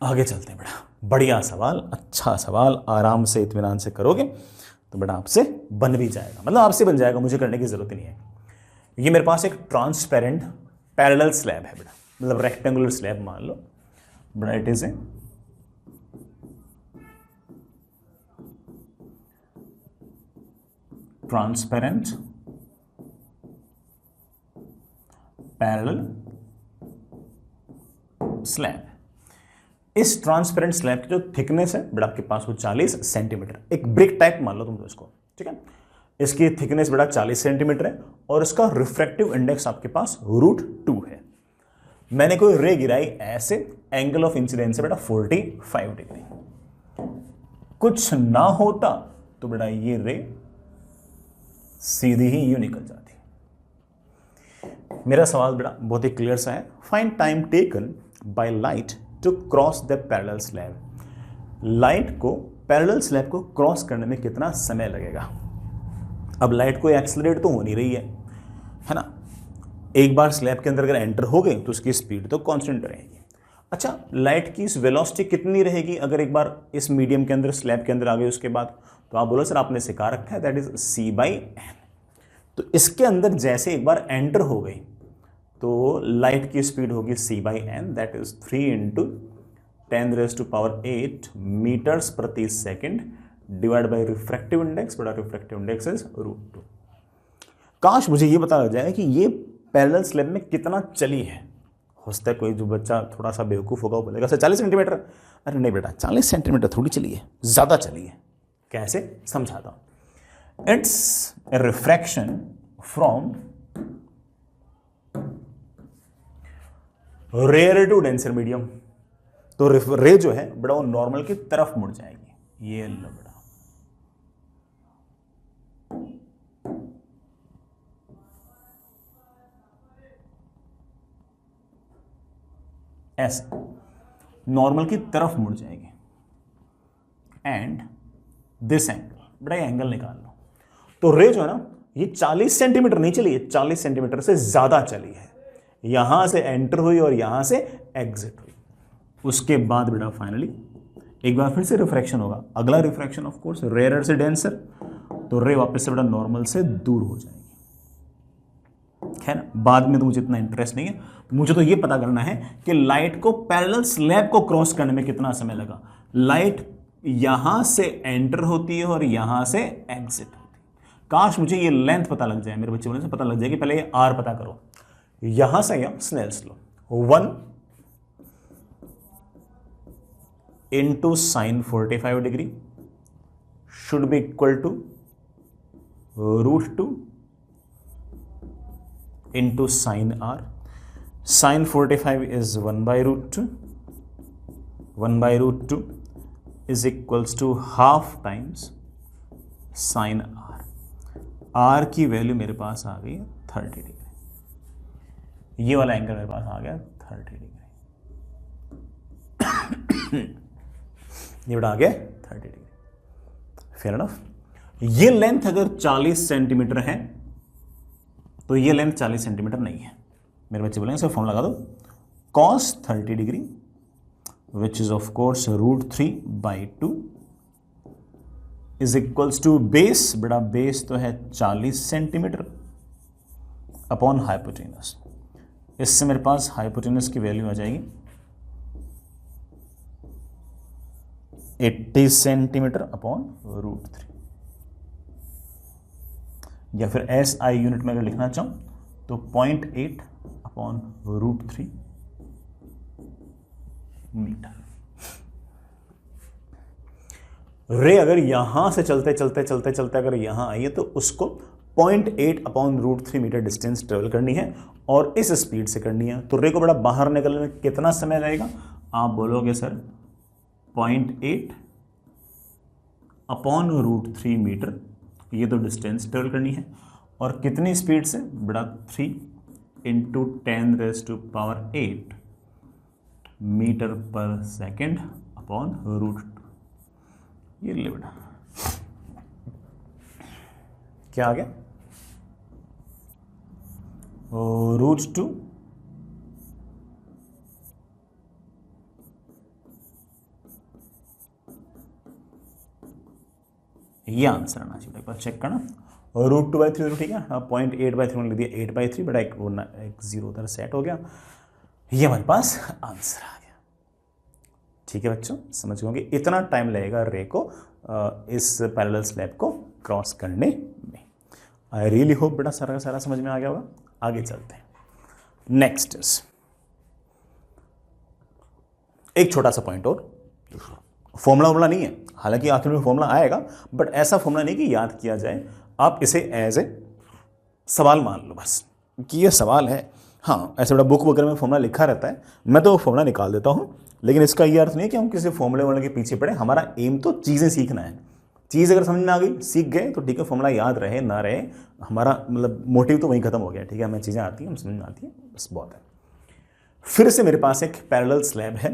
आगे चलते हैं बेटा, बढ़िया सवाल, अच्छा सवाल, आराम से इत्मीनान से करोगे तो बेटा आपसे बन भी जाएगा, मतलब आपसे बन जाएगा, मुझे करने की जरूरत ही नहीं है। ये मेरे पास एक ट्रांसपेरेंट पैरेलल स्लैब है बेटा, मतलब रेक्टेंगुलर स्लैब मान लो बेटा, it is a transparent parallel slab. इस ट्रांसपेरेंट स्लैब की जो थिकनेस है बेटा आपके पास वो 40 सेंटीमीटर, एक ब्रिक टाइप मान लो तुम तो इसको, ठीक है। इसकी थिकनेस बेटा 40 सेंटीमीटर है और इसका रिफ्रैक्टिव इंडेक्स आपके पास √2 है। मैंने कोई रे गिराई ऐसे, एंगल ऑफ इंसिडेंस है बेटा 45 डिग्री। कुछ ना होता तो बेटा ये रे सीधी ही यूं निकल जाती। मेरा सवाल बेटा बहुत ही क्लियर सा है, find time taken by light to cross the parallel slab. Light को पैरेलल स्लैब को क्रॉस करने में कितना समय लगेगा। अब लाइट को एक्सेलरेट तो हो नहीं रही है ना, एक बार स्लैब के अंदर अगर एंटर हो गई तो उसकी स्पीड तो कांस्टेंट रहेगी। अच्छा, लाइट की इस वेलोसिटी कितनी रहेगी अगर एक बार इस मीडियम के अंदर, स्लैब के अंदर आ गई उसके बाद? तो आप बोलो सर आपने सिखा रखा है, दैट इज c/n। तो इसके अंदर जैसे एक बार एंटर हो गई तो लाइट की स्पीड होगी c/n, दैट इज 3 × 10⁸ मीटर्स प्रति second divide by refractive index, बड़ा रिफ्रैक्टिव इंडेक्स इज √2। काश मुझे ये पता लग जाए कि ये पैरेलल स्लैब में कितना चली है। हो सकता है कोई जो बच्चा थोड़ा सा बेवकूफ़ होगा वो बोलेगा सर 40 सेंटीमीटर। अरे नहीं बेटा, 40 सेंटीमीटर थोड़ी चली है, ज़्यादा चली है। कैसे, समझाता हूँ। It's a refraction from rare to denser medium. तो रे जो है बड़ा वो नॉर्मल की तरफ मुड़ जाएगी, ये लो बड़ा, ऐसे नॉर्मल की तरफ मुड़ जाएगी। एंड दिस एंगल, बड़ा एंगल निकाल लो। तो रे जो है ना ये 40 सेंटीमीटर नहीं चली है, 40 सेंटीमीटर से ज्यादा चली है। यहां से एंटर हुई और यहां से एग्जिट हुई। उसके बाद बेटा फाइनली एक बार फिर से रिफ्रैक्शन होगा, अगला रिफ्रैक्शन ऑफ कोर्स रेयर से डेंसर, तो रे वापस से बेटा नॉर्मल से दूर हो जाएगी, है ना। बाद में तो मुझे इतना इंटरेस्ट नहीं है, मुझे तो ये पता करना है कि लाइट को पैरेलल स्लैब को क्रॉस करने में कितना समय लगा। लाइट यहां से एंटर होती है और यहां से एग्जिट होती है। काश मुझे ये लेंथ पता लग जाए, मेरे बच्चे बोलने से पता लग जाए कि पहले ये आर पता करो। यहां से यहां Snell's law 1 into sin 45 degree should be equal to √2 into sin r. Sin 45 is 1/√2. 1/√2 is equals to half times sin r. r की वैल्यू मेरे पास आ गई 30 डिग्री। ये वाला एंगल मेरे पास आ गया 30 डिग्री। ये बेटा आ गया 30 डिग्री, फेयर एनफ। ये लेंथ अगर 40 सेंटीमीटर है तो ये लेंथ 40 सेंटीमीटर नहीं है। मेरे बच्चे बोलेंगे सर फॉर्म लगा दो, cos 30 degree which is of course √3/2 is equals to base, बड़ा बेस तो है 40 सेंटीमीटर अपॉन हाइपोटेनस। इससे मेरे पास हाइपोटेनस की वैल्यू आ जाएगी 80 सेंटीमीटर अपॉन √3, या फिर SI यूनिट में अगर लिखना चाहूं तो 0.8 अपॉन √3 मीटर। रे अगर यहां से चलते चलते चलते चलते अगर यहां आई है तो उसको 0.8 अपॉन √3 मीटर डिस्टेंस ट्रेवल करनी है और इस स्पीड से करनी है। तो रे को बड़ा बाहर निकलने में कितना समय लगेगा? आप बोलोगे सर 0.8 अपॉन √3 मीटर, ये तो डिस्टेंस ट्रेवल करनी है और कितनी स्पीड से? बड़ा 3 × 10⁸ मीटर पर सेकेंड अपॉन √2। ये ले बेटा क्या आ गया? √2 ये आंसर आना चाहिए, एक बार चेक करना। √2/3 तो ठीक है, 0.8/3 मैंने लिख दिया 8/3, बड़ा एक जीरो उधर सेट हो गया, ये हमारे पास आंसर आ गया। ठीक है बच्चों, समझ गए होंगे इतना टाइम लगेगा रे को इस पैरेलल स्लैब को क्रॉस करने में। आई रियली होप बेटा सारा का सारा समझ में आ गया होगा। आगे चलते हैं। नेक्स्ट इज एक छोटा सा पॉइंट और, फॉर्मूला नहीं है, हालांकि आखिर में फॉर्मूला आएगा, बट ऐसा फॉर्मूला नहीं कि याद किया जाए, आप इसे एज ए सवाल मान लो बस कि ये सवाल है। हाँ, ऐसे बड़ा बुक वगैरह में फॉर्मूला लिखा रहता है, मैं तो फॉर्मूला निकाल देता हूँ, लेकिन इसका ये अर्थ नहीं है कि हम किसी फॉर्मूले वाले के पीछे पड़े। हमारा एम तो चीज़ें सीखना है। चीज़ अगर समझ में आ गई, सीख गए तो ठीक है, फॉर्मूला याद रहे ना रहे, हमारा मतलब मोटिव तो वहीं खत्म हो गया। ठीक है, हमें चीज़ें आती हैं, हम समझ में आती हैं, बस बहुत है। फिर से मेरे पास एक पैरेलल स्लैब है,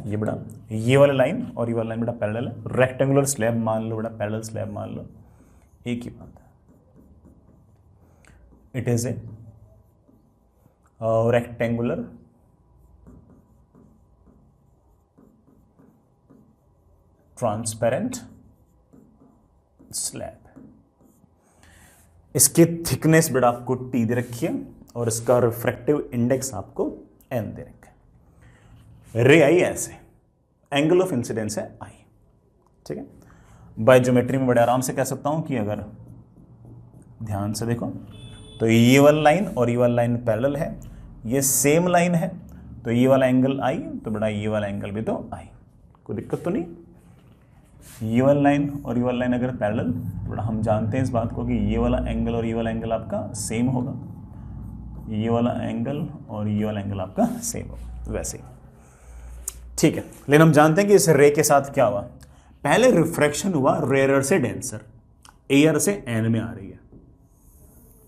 ये बड़ा ये वाला लाइन और ये वाला लाइन बड़ा पैरेलल है। रेक्टेंगुलर स्लैब मान लो, बड़ा पैरेलल स्लैब मान लो, एक ही बात है। It is a rectangular transparent slab. इसकी थिकनेस बेटा आपको T दे रखी है और इसका रिफ्रैक्टिव इंडेक्स आपको N दे रखा है। रे आई ऐसे, एंगल ऑफ इंसिडेंस है I। ठीक है, बाय ज्योमेट्री में बड़े आराम से कह सकता हूं कि अगर ध्यान से देखो तो ये वाला लाइन और ये वाला लाइन पैरेलल है, ये सेम लाइन है, तो ये वाला एंगल I, तो बड़ा ये वाला एंगल भी तो I, कोई दिक्कत तो नहीं। ये वाला लाइन और ये वाला लाइन अगर पैरेलल, बड़ा हम जानते हैं इस बात को कि ये वाला एंगल और ये वाला एंगल आपका सेम होगा, ये वाला एंगल और ये वाला एंगल आपका सेम होगा, वैसे ही। ठीक है, लेकिन हम जानते हैं कि इस रे के साथ क्या हुआ, पहले रिफ्रैक्शन हुआ रेयर से डेंसर, एयर से एन में आ रही है,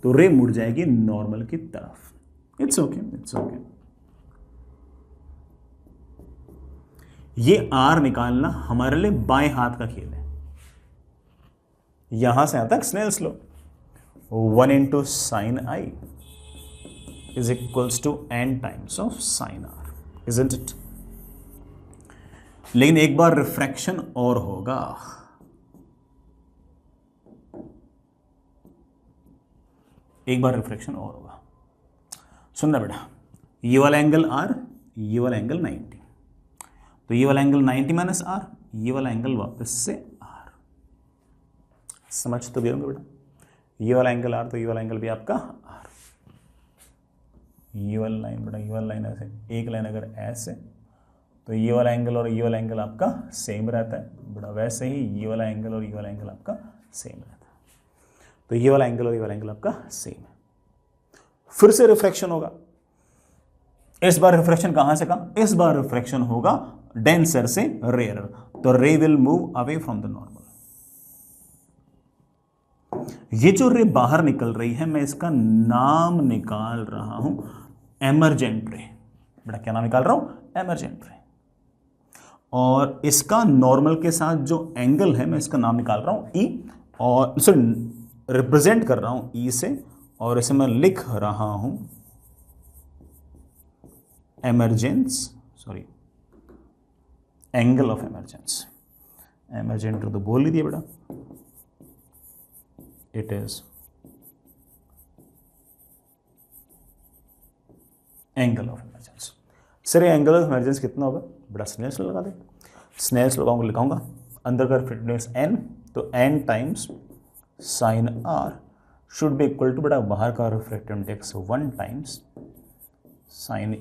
तो रे मुड़ जाएगी नॉर्मल की तरफ। It's okay, it's okay. ये आर निकालना हमारे लिए बाएं हाथ का खेल है। यहां से यहां तक Snell's low, 1 × sin I is equals to n times of sin R, isn't it? लेकिन एक बार रिफ्रैक्शन और होगा, एक बार रिफ्रैक्शन और होगा। सुनना बेटा, ये वाला एंगल R, ये वाला एंगल 90, तो ये वाला एंगल 90 माइनस R, ये वाला एंगल वापस से R। समझ तो गए होंगे बेटा, ये वाला एंगल R तो ये वाला एंगल भी आपका R। ये वाला लाइन बेटा, ये वाला लाइन ऐसे, एक लाइन अगर ऐसे, तो ये वाला एंगल और ये वाला एंगल आपका सेम रहता है बेटा, वैसे ही ये वाला एंगल और ये वाला एंगल आपका सेम रहता है, तो ये वाला एंगल और ये वाला एंगल आपका सेम है। फिर से रिफ्रैक्शन होगा, इस बार रिफ्रैक्शन कहां से कहां? इस बार रिफ्रैक्शन होगा डेंसर से रेयर, तो ray will move away from the normal. ये जो रे बाहर निकल रही है, मैं इसका नाम निकाल रहा हूं एमर्जेंट रे। बेटा क्या नाम निकाल रहा हूं? एमर्जेंट रे। और इसका नॉर्मल के साथ जो एंगल है मैं इसका नाम निकाल रहा हूँ ई, और सॉरी रिप्रेजेंट कर रहा हूँ ई से, और इसे मैं लिख रहा हूँ emergence, sorry angle of emergence. Emergent तो बोल ही दिया बेटा, it is angle of emergence. Sir ये एंगल ऑफ इमरजेंस कितना होगा बेटा? स्नेल्स लगा दे, स्नेल्स लगाऊंगा, लिखाऊंगा अंदर का रिफ्रैक्टिव एन, तो N times sine R should be equal to बेटा बाहर का refractive index 1 times sine E.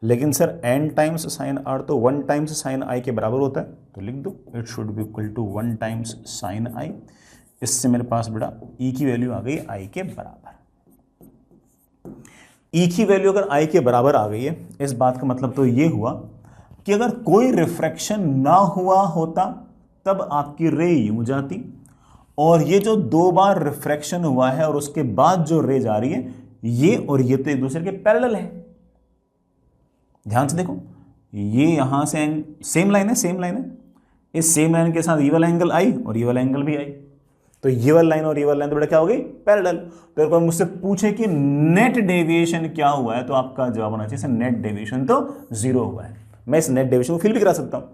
लेकिन sir N times sine R तो 1 टाइम्स साइन आई के बराबर होता है, तो लिख दो it should be equal to 1 times sine I. इससे मेरे पास बेटा ई की वैल्यू आ गई आई के बराबर। ई की वैल्यू अगर आई के बराबर आ गई है, इस बात का मतलब तो ये हुआ कि अगर कोई रिफ्रैक्शन ना हुआ होता तब आपकी रे यूं जाती, और ये जो 2 बार रिफ्रैक्शन हुआ है और उसके बाद जो रे जा रही है, ये और ये तो एक दूसरे के पैरेलल है। ध्यान से देखो, ये यहां से सेम लाइन है, सेम लाइन है, इस सेम लाइन के साथ ये वाला एंगल आई और ये वाला एंगल भी आई, तो ये वाला लाइन और ये वाला लाइन तो बेटा क्या हो गई? पैरेलल। तो अगर मुझसे पूछे कि नेट डेविएशन क्या हुआ है, तो आपका जवाब होना चाहिए नेट डेविएशन तो 0 हुआ है। मैं इस नेट डेविएशन को फील भी करा सकता हूं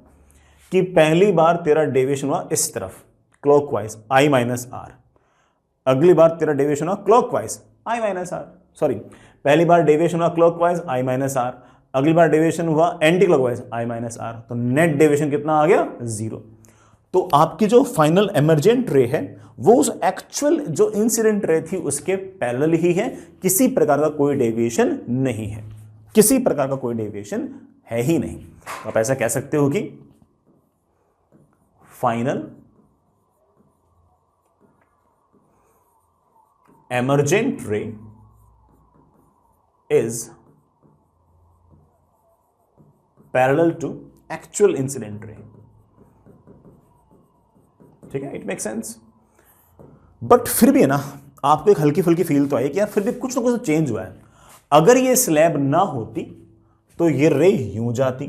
कि पहली बार तेरा डेविएशन हुआ इस तरफ क्लॉकवाइज आई माइनस आर, अगली बार तेरा डेविएशन हुआ clockwise I minus R, sorry पहली बार डेविएशन हुआ क्लॉकवाइज आई माइनस आर, अगली बार डेविएशन हुआ anti clockwise I minus R, तो नेट डेविएशन कितना आ गया? 0। तो आपकी जो फाइनल एमरजेंट रे है वो उस एक्चुअल जो इंसिडेंट रे थी उसके पैरेलल ही है, किसी प्रकार का कोई डेविएशन नहीं है, किसी प्रकार का कोई डेविएशन है ही नहीं। तो आप ऐसा कह सकते हो कि final emergent ray is parallel to actual incident ray. ठीक है, इट मेक सेंस। बट फिर भी है ना, आपको एक हल्की फुल्की फील तो आई कि यार फिर भी कुछ ना कुछ तो चेंज हुआ है। अगर ये स्लैब ना होती तो ये रे यूं जाती,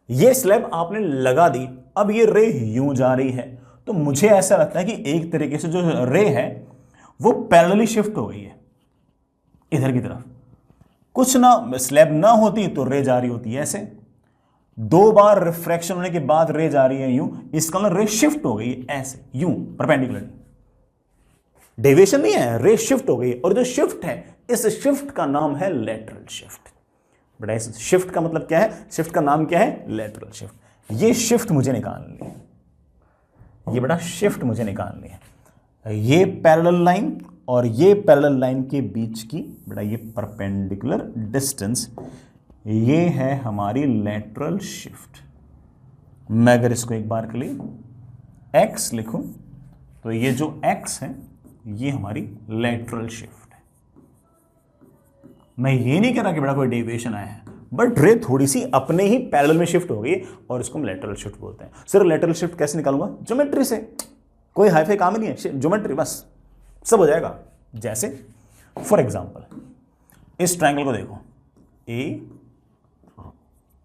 ये स्लैब आपने लगा दी, अब ये रे यूं जा रही है, तो मुझे ऐसा लगता है कि एक तरीके से जो रे है वो पैरेलली शिफ्ट हो गई है इधर की तरफ। कुछ ना स्लैब ना होती तो रे जा रही होती है ऐसे, 2 बार रिफ्रैक्शन होने के बाद रे जा रही है यूं, इसका मतलब रे शिफ्ट हो गई ऐसे यूं परपेंडिकुलरली, डेविएशन नहीं है, रे शिफ्ट हो गई। और जो शिफ्ट है, इस शिफ्ट का नाम है लेटरल शिफ्ट। बेटा इस शिफ्ट का मतलब क्या है? शिफ्ट का नाम क्या है? Lateral shift. ये शिफ्ट मुझे निकालनी है, ये बेटा शिफ्ट मुझे निकालनी है। ये पैरेलल लाइन और ये पैरेलल लाइन के बीच की बेटा ये परपेंडिकुलर डिस्टेंस, ये है हमारी लेटरल शिफ्ट। मैं अगर इसको एक बार के लिए x लिखूं तो ये जो x है ये हमारी लेटरल शिफ्ट है। मैं ये नहीं कह रहा कि बेटा कोई डेविएशन आया है, बट रे थोड़ी सी अपने ही पैरेलल में शिफ्ट हो गई और इसको हम लेटरल शिफ्ट बोलते हैं। सिर्फ लेटरल शिफ्ट कैसे निकालूंगा? ज्योमेट्री से, कोई हाईफाई काम ही नहीं है, ज्योमेट्री बस सब हो जाएगा। जैसे फॉर एग्जांपल इस ट्रायंगल को देखो, ए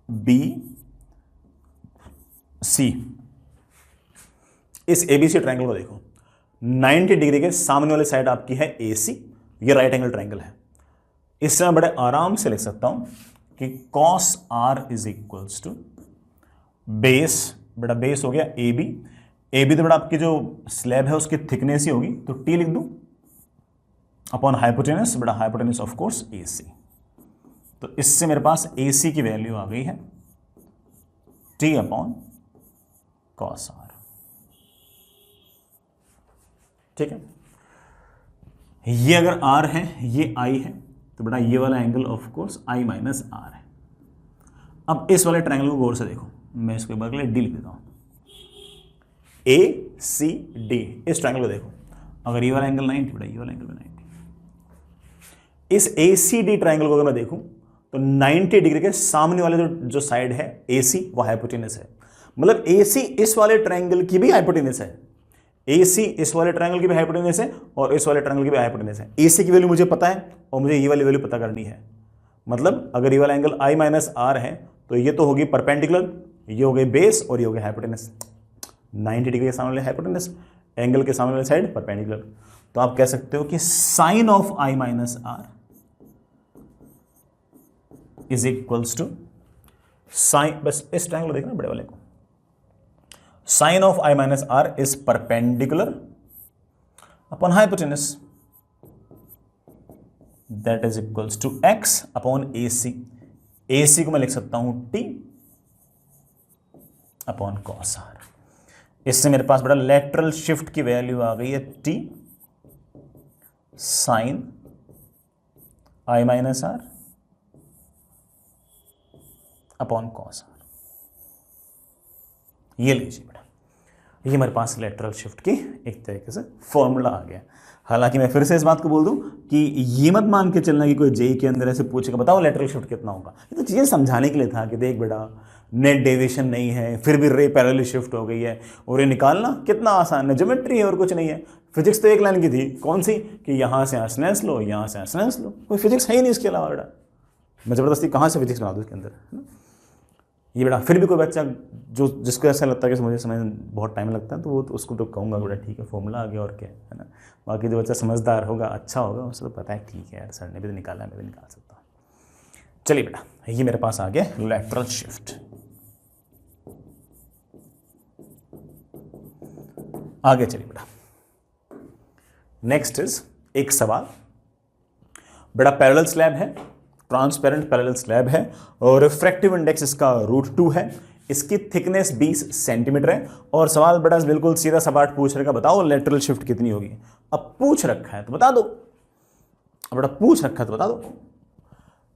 बी सी, इस एबीसी ट्रायंगल को देखो, 90 डिग्री के सामने वाली साइड आपकी है AC, ये राइट एंगल ट्रायंगल है। इससे मैं बड़े आराम से लिख सकता हूं कि cos r is equals to base, बेटा बेस हो गया AB, AB तो बेटा आपकी जो स्लैब है उसकी थिकनेस ही होगी, तो T लिख दूं अपॉन हाइपोटेनस, बेटा हाइपोटेनस ऑफ कोर्स AC। तो इससे मेरे पास AC की वैल्यू आ गई है T अपॉन cos r। ठीक है, ये अगर r है, ये I है, तो बेटा ये वाला angle of course I minus R है। अब इस वाले ट्रायंगल को गौर से देखो, मैं इसको एक बार के लिए D लिख देता हूं, ACD, इस ट्रायंगल को देखो, अगर ये वाला एंगल 90, बेटा ये वाला एंगल 90। इस ACD ट्रायंगल को अगर मैं देखूं तो 90 डिग्री के सामने वाले जो साइड है AC वो हाइपोटेनस है, मतलब AC इस वाले ट्रायंगल की भी हाइपोटेनस है, AC इस वाले ट्रायंगल की भी हाइपोटेनस है और इस वाले ट्रायंगल की भी हाइपोटेनस है। AC की वैल्यू मुझे पता है और मुझे ये वाली वैल्यू पता करनी है, मतलब अगर ये वाला एंगल I माइनस R है तो ये तो होगी परपेंडिकुलर, ये हो गई बेस और ये हो गई हाइपोटेनस। 90 डिग्री के सामने वाले हाइपोटेनस, एंगल के सामने वाले साइड परपेंडिकुलर। तो आप कह सकते हो कि sine of I minus R is equals to sine, बस इस ट्रायंगल देखना बड़े वाले को, sine of I minus R is perpendicular upon hypotenuse, that is equals to X upon A C. A C को मैं लिख सकता हूं टी अपॉन कॉस आर। इससे मेरे पास बड़ा लेटरल शिफ्ट की वैल्यू आ गई है T sine I minus R upon cos R. ये लीजिए बेटा, ये हमारे पास लेटरल शिफ्ट की एक तरीके से फॉर्मूला आ गया। हालांकि मैं फिर से इस बात को बोल दूं कि ये मत मान के चलना कि कोई जेई के अंदर ऐसे पूछेगा बताओ लेटरल शिफ्ट कितना होगा। ये तो चीज़ें समझाने के लिए था कि देख बेटा नेट डेविएशन नहीं है, फिर भी रे पैरेलल शिफ्ट हो गई है, और ये निकालना कितना आसान है, ज्योमेट्री है और कुछ नहीं है। फिजिक्स तो एक लाइन की थी, कौन सी, कि यहाँ से एसनेंस लो, यहाँ से एसनेंस लो, कोई फिजिक्स है ही नहीं इसके अलावा बेटा। मैं ज़बरदस्ती कहाँ से फिजिक्स बना दूँ इसके अंदर, है ना। ये बेटा फिर भी कोई बच्चा जो जिसको ऐसा लगता है कि मुझे समझ बहुत टाइम लगता है, तो वो तो उसको तो कहूँगा बेटा ठीक है फॉर्मूला आ गया और क्या है ना। बाकी जो बच्चा समझदार होगा, अच्छा होगा, उसे तो पता है ठीक है यार सर ने भी तो निकाला है, मैं भी निकाल सकता हूँ। चलिए बेटा, ये मेरे पास आ गया लैटरल शिफ्ट। आगे चलिए बेटा, नेक्स्ट इज एक सवाल। बड़ा पैरेलल स्लैब है, ट्रांसपेरेंट पैरेलल स्लैब है, और रिफ्रैक्टिव इंडेक्स इसका √2 है। इसकी थिकनेस 20 सेंटीमीटर है, और सवाल बड़ा बिल्कुल सीधा सपाट पूछ रखा, बताओ लेटरल शिफ्ट कितनी होगी। अब पूछ रखा है तो बता दो, अब बड़ा पूछ रखा है तो बता दो।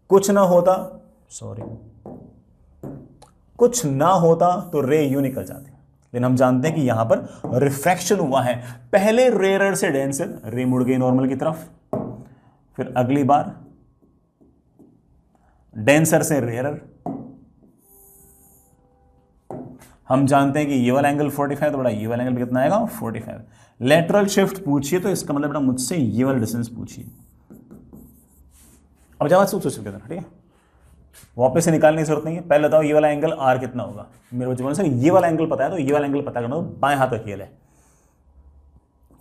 कुछ ना होता, सॉरी, कुछ ना होता तो रे यूं निकल जाती, लेकिन हम जानते हैं कि यहां पर रिफ्रैक्शन हुआ है। पहले रेयर से डेंसर, रे मुड़ गई नॉर्मल की तरफ, फिर अगली बार डेंसर से रेयर। हम जानते हैं कि ये वाला एंगल 45, तो बड़ा ये वाला एंगल भी कितना आएगा 45। लेटरल शिफ्ट पूछिए तो इसका मतलब बड़ा मुझसे ये वाला डिस्टेंस पूछिए। अब जवाब सोच सकते हैं, ठीक है, वापस से निकालने की जरूरत नहीं है। पहले बताओ ये वाला एंगल आर कितना होगा। मेरे बच्चों सर ये वाला एंगल पता है, तो ये वाला एंगल पता करना, तो बाएं हाथ रखिए ले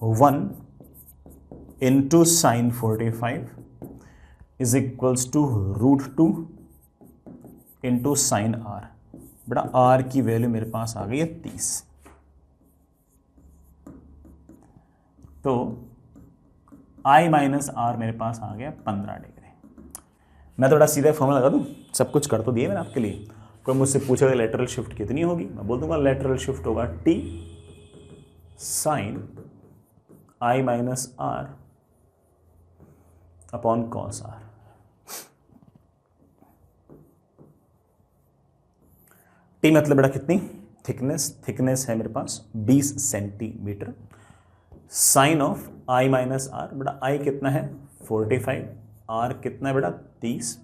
1 into sine 45 is equals to √2 into sine R. बेटा आर की वैल्यू मेरे पास आ गई है 30, तो आई माइनस आर मेरे पास आ गया 15 डिग्री। मैं थोड़ा सीधा फॉर्मूला लगा दूं, सब कुछ कर तो दिए मैंने आपके लिए। कोई मुझसे पूछेगा लेटरल शिफ्ट कितनी होगी, मैं बोल दूंगा लेटरल शिफ्ट होगा T sine I minus R upon cos R. T मतलब बेटा कितनी, थिकनेस है मेरे पास 20 centimetre. Sine of I minus R, बेटा आई कितना है 45, आर कितना है बेटा 30,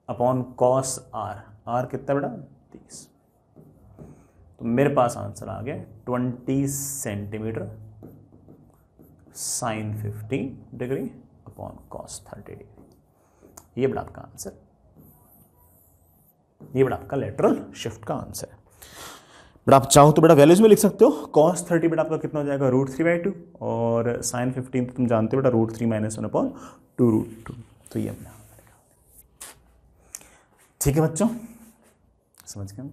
अपॉन कॉस आर, आर कितना बेटा 30। तो मेरे पास आंसर आ गया 20 centimetre sine 50 degree upon cos 30 degree. ये बेटा आपका आंसर, ये बेटा आपका लेटरल शिफ्ट का आंसर है। बेटा आप चाहो तो बेटा वैल्यूज में लिख सकते हो। cos 30 बेटा आपका कितना हो जाएगा √3/2, और sin 15 तुम जानते हो बेटा √3 - 1 अपॉन 2√2। तो ये अपना ठीक है बच्चों, समझ गए।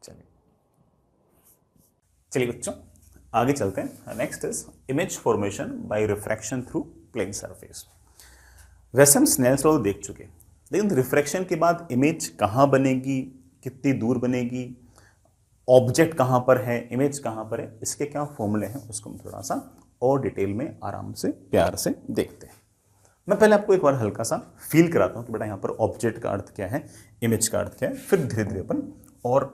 चलिए चलिए बच्चों आगे चलते हैं। Next is image formation by refraction through plane surface. वैसे हम स्नेल्स लॉ देख चुके, लेकिन रिफ्रैक्शन के बाद इमेज कहाँ बनेगी, कितनी दूर बनेगी, ऑब्जेक्ट कहाँ पर है, इमेज कहाँ पर है, इसके क्या फॉर्मूले हैं, उसको हम थोड़ा सा और डिटेल में आराम से प्यार से देखते हैं। मैं पहले आपको एक बार हल्का सा फील कराता हूँ कि बेटा यहाँ पर ऑब्जेक्ट का अर्थ क्या है, इमेज का अर्थ क्या है, फिर धीरे धीरे अपन और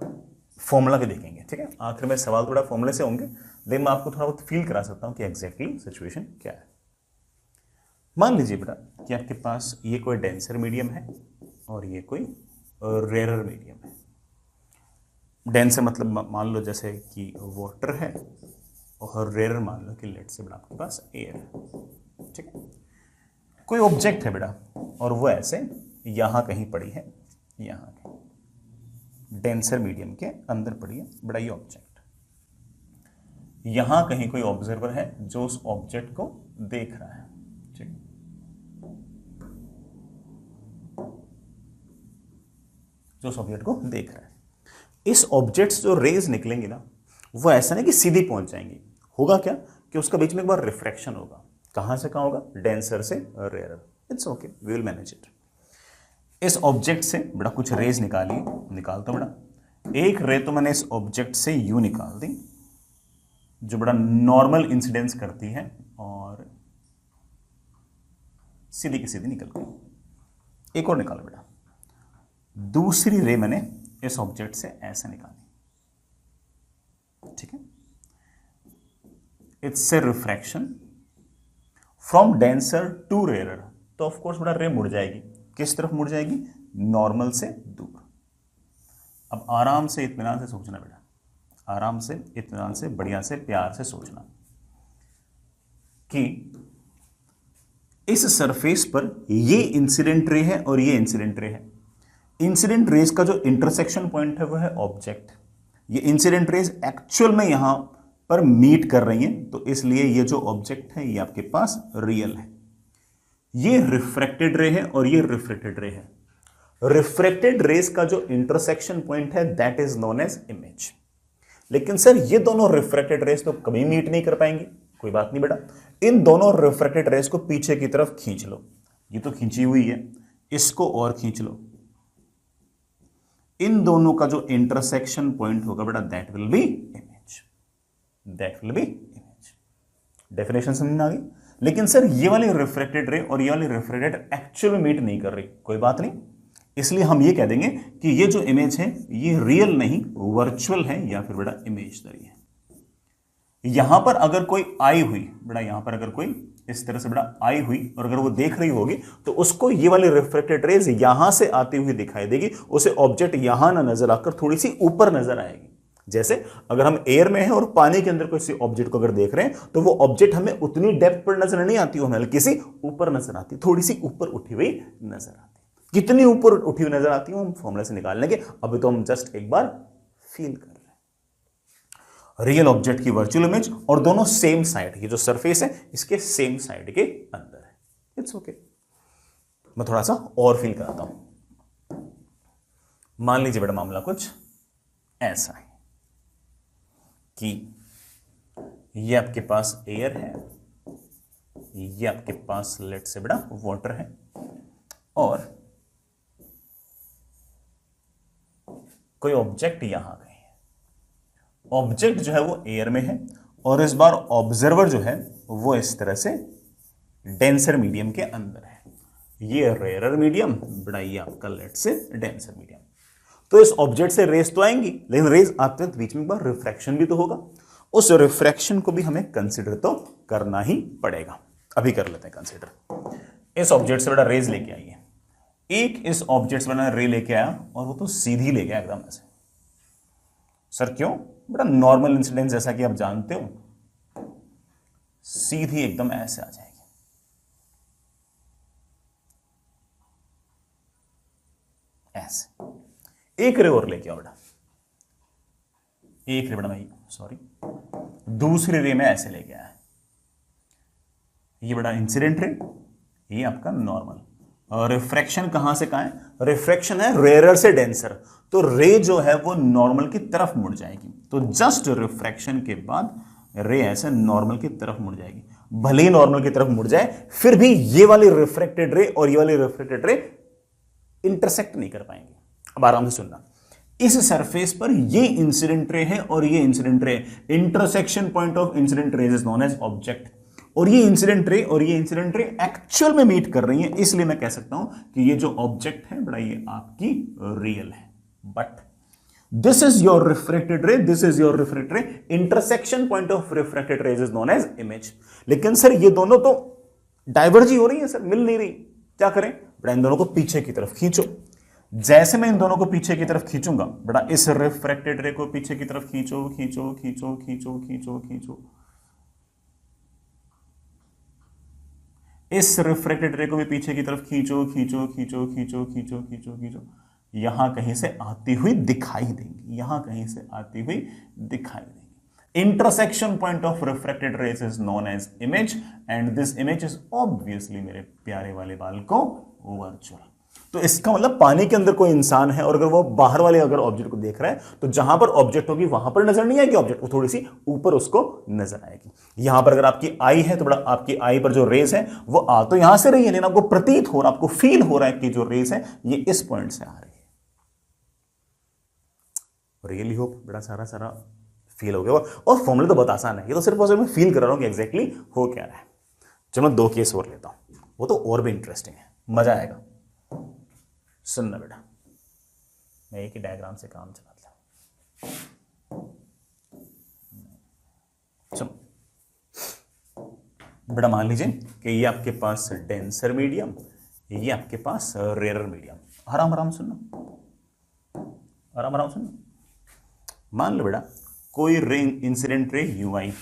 फॉर्मूला भी देखेंगे। ठीक है, आखिर में सवाल थोड़ा फॉर्मूले से होंगे, लेकिन मैं आपको थोड़ा बहुत फील करा सकता हूँ कि एग्जैक्टली सिचुएशन क्या है। मान लीजिए बेटा कि आपके पास ये कोई डेंसर मीडियम है और ये कोई रेयरर मीडियम है। डेंसर मतलब मान लो जैसे कि वाटर है, और रेयरर मान लो कि लेट से बेटा आपके पास एयर है। ठीक है, कोई ऑब्जेक्ट है बेटा और वो ऐसे यहाँ कहीं पड़ी है, यहाँ कहीं, डेंसर मीडियम के अंदर पड़ी है बड़ा ये ऑब्जेक्ट। यहां कहीं कोई ऑब्जर्वर है जो उस ऑब्जेक्ट को देख रहा है, ठीक, जो उस ऑब्जेक्ट को देख रहा है। इस ऑब्जेक्ट्स जो रेज निकलेंगी ना, वो ऐसा नहीं कि सीधी पहुंच जाएंगी, होगा क्या कि उसका बीच में एक बार रिफ्रैक्शन होगा। कहां से कहां होगा? डेंसर से rare. It's okay, we will manage it. इस ऑब्जेक्ट से बड़ा कुछ रेज निकालता बड़ा। एक रे तो मैंने इस ऑब्जेक्ट से यू निकाल दी, जो बड़ा नॉर्मल इंसिडेंस करती है और सीधी की सीधी निकल गई। एक और निकालो बेटा। दूसरी रे मैंने इस ऑब्जेक्ट से ऐसे निकाली, ठीक है। It's a refraction from denser to rare, तो ऑफ कोर्स बड़ा रे मुड़ जाएगी। किस तरफ मुड़ जाएगी? नॉर्मल से दूर। अब आराम से इत्मीनान से सोचना बेटा, आराम से इत्मीनान से बढ़िया से प्यार से सोचना कि इस सरफेस पर ये इंसिडेंट रे है और ये इंसिडेंट रे है। इंसिडेंट रेज का जो इंटरसेक्शन पॉइंट है वो है ऑब्जेक्ट। ये इंसिडेंट रेज एक्चुअल में यहां पर मीट कर रही हैं, तो इसलिए ये जो ऑब्जेक्ट है ये आपके पास रियल है। ये रिफ्रैक्टेड रे है और ये रिफ्लेक्टेड रे है। रिफ्रैक्टेड रेज का जो इंटरसेक्शन पॉइंट है that is known as image. लेकिन सर ये दोनों रिफ्रैक्टेड रेज तो कभी मीट नहीं कर पाएंगी। कोई बात नहीं बेटा, इन दोनों रिफ्रैक्टेड रेज को पीछे की तरफ खींच लो। ये तो खींची हुई है, इसको और खींच लो। इन दोनों का जो इंटरसेक्शन पॉइंट होगा बेटा that will be image, that will be image. Definition समझ में आ गई? लेकिन सर ये वाली रिफ्रैक्टेड रे और ये वाली रिफ्रैक्टेड एक्चुअल में मीट नहीं कर रही। कोई बात नहीं, इसलिए हम ये कह देंगे कि ये जो इमेज है ये रियल नहीं वर्चुअल है या फिर बेटा इमेजनरी है। यहां पर अगर कोई आई हुई बेटा, यहां पर अगर कोई इस तरह से बेटा आई हुई और अगर वो देख रही होगी तो उसको ये वाली रिफ्लेक्टेड रेज यहां से आती हुई दिखाई देगी। उसे ऑब्जेक्ट यहां ना नजर आकर थोड़ी सी ऊपर नजर आएगी। जैसे अगर हम एयर में हैं और पानी के अंदर किसी ऑब्जेक्ट को अगर देख रहे हैं तो वो ऑब्जेक्ट हमें उतनी डेप्थ पर नजर नहीं आती, हमें हल्की सी ऊपर नजर आती, थोड़ी सी ऊपर उठी हुई नजर आती। कितनी ऊपर उठी हुई नजर आती है हम फॉर्मूला से निकाल लेंगे, अभी तो हम जस्ट एक बार फील कर रहे हैं। रियल ऑब्जेक्ट की वर्चुअल इमेज और दोनों सेम साइड, ये जो सरफेस है इसके सेम साइड के अंदर है। It's okay. मैं थोड़ा सा और फील कराता हूं। मान लीजिए बेटा मामला कुछ ऐसा है कि ये आपके पास एयर है, ये आपके पास लेट से बेटा वाटर है, और कोई ऑब्जेक्ट यहां गए। ऑब्जेक्ट जो है वो एयर में है और इस बार ऑब्जर्वर जो है वो इस तरह से डेंसर मीडियम के अंदर है। ये रेयरर मीडियम बड़ा, ये आपका लेट से डेंसर मीडियम। तो इस ऑब्जेक्ट से रेज तो आएंगी, लेकिन रेज आते हैं बीच में एक बार रिफ्रैक्शन भी तो होगा। उस रिफ्रैक्शन को भी हमें कंसिडर तो करना ही पड़ेगा। अभी कर लेते हैं कंसिडर। इस ऑब्जेक्ट से बड़ा रेज लेके आई है, एक इस ऑब्जेक्ट से बड़ा रे लेके आया और वो तो सीधी ले गया एकदम ऐसे। सर क्यों? बड़ा नॉर्मल इंसिडेंस जैसा कि आप जानते हो, सीधी एकदम ऐसे आ जाएगी। ऐसे एक रे और लेके आओ बेटा, एक रे बेटा भाई सॉरी, दूसरी रे में ऐसे लेके आया। ये बड़ा इंसिडेंट रे, ये आपका नॉर्मल। रिफ्रैक्शन कहां से कहां है? रिफ्रैक्शन है रेयर से डेंसर, तो रे जो है वो नॉर्मल की तरफ मुड़ जाएगी। तो जस्ट रिफ्रैक्शन के बाद रे ऐसे नॉर्मल की तरफ मुड़ जाएगी। भले ही नॉर्मल की तरफ मुड़ जाए, फिर भी ये वाली रिफ्रैक्टेड रे और ये वाली रिफ्रैक्टेड रे इंटरसेक्ट नहीं कर पाएंगे। अब आराम से सुनना, इस सरफेस पर ये इंसिडेंट रे है और ये incident ray, intersection point of incident rays is known as object. और ये इंसिडेंट रे और ये इंसिडेंट रे एक्चुअल में मीट कर रही है, इसलिए मैं कह सकता हूं कि ये जो ऑब्जेक्ट है बड़ा ये आपकी रियल है। But this is your refracted ray, this is your refracted ray, intersection point of refracted rays is known as image. लेकिन सर ये दोनों तो डाइवर्ज ही हो रही है सर, मिल नहीं रही, क्या करें? बड़ा इन दोनों को पीछे की तरफ खींचो। जैसे मैं इन दोनों को पीछे की तरफ खींचूंगा बड़ा, इस रिफ्रैक्टेड रे को पीछे की तरफ खींचो खींचो खींचो खींचो खींचो खींचो, इस रिफ्रैक्टेड रे को भी पीछे की तरफ खींचो खींचो खींचो खींचो खींचो खींचो खींचो, यहां कहीं से आती हुई दिखाई देंगी, यहां कहीं से आती हुई दिखाई देंगी। Intersection point of refracted rays is known as image and this image is obviously मेरे प्यारे वाले बाल को वर्चुअल। तो इसका मतलब पानी के अंदर कोई इंसान है और अगर वो बाहर वाले अगर ऑब्जेक्ट को देख रहा है तो जहां पर ऑब्जेक्ट होगी वहां पर नजर नहीं आएगी ऑब्जेक्ट, वो थोड़ी सी ऊपर उसको नजर आएगी। यहां पर अगर आपकी आई है तो बड़ा आपकी आई पर जो रेस है वो आ तो यहां से रही है, लेकिन आपको प्रतीत हो रहा, आपको फील हो रहा है कि जो रेस है ये इस पॉइंट से आ रही है। रियली होप बड़ा सारा सारा फील हो गया। और फॉर्मूला तो बहुत आसान है, ये तो सिर्फ और सिर्फ मैं फील कर रहा हूं कि एग्जैक्टली हो क्या रहा है। चलो मैं 2 केस और लेता हूं, वो तो और भी इंटरेस्टिंग है, मजा आएगा। सुनना बेटा, मैं एक ही डायग्राम से काम चलाता हूं। सुनो बेटा, मान लीजिए कि ये आपके पास डेंसर मीडियम, ये आपके पास रेयर मीडियम। आराम आराम सुनना, आराम आराम सुनना। मान लो बेटा कोई रे इंसिडेंट रे यू आई,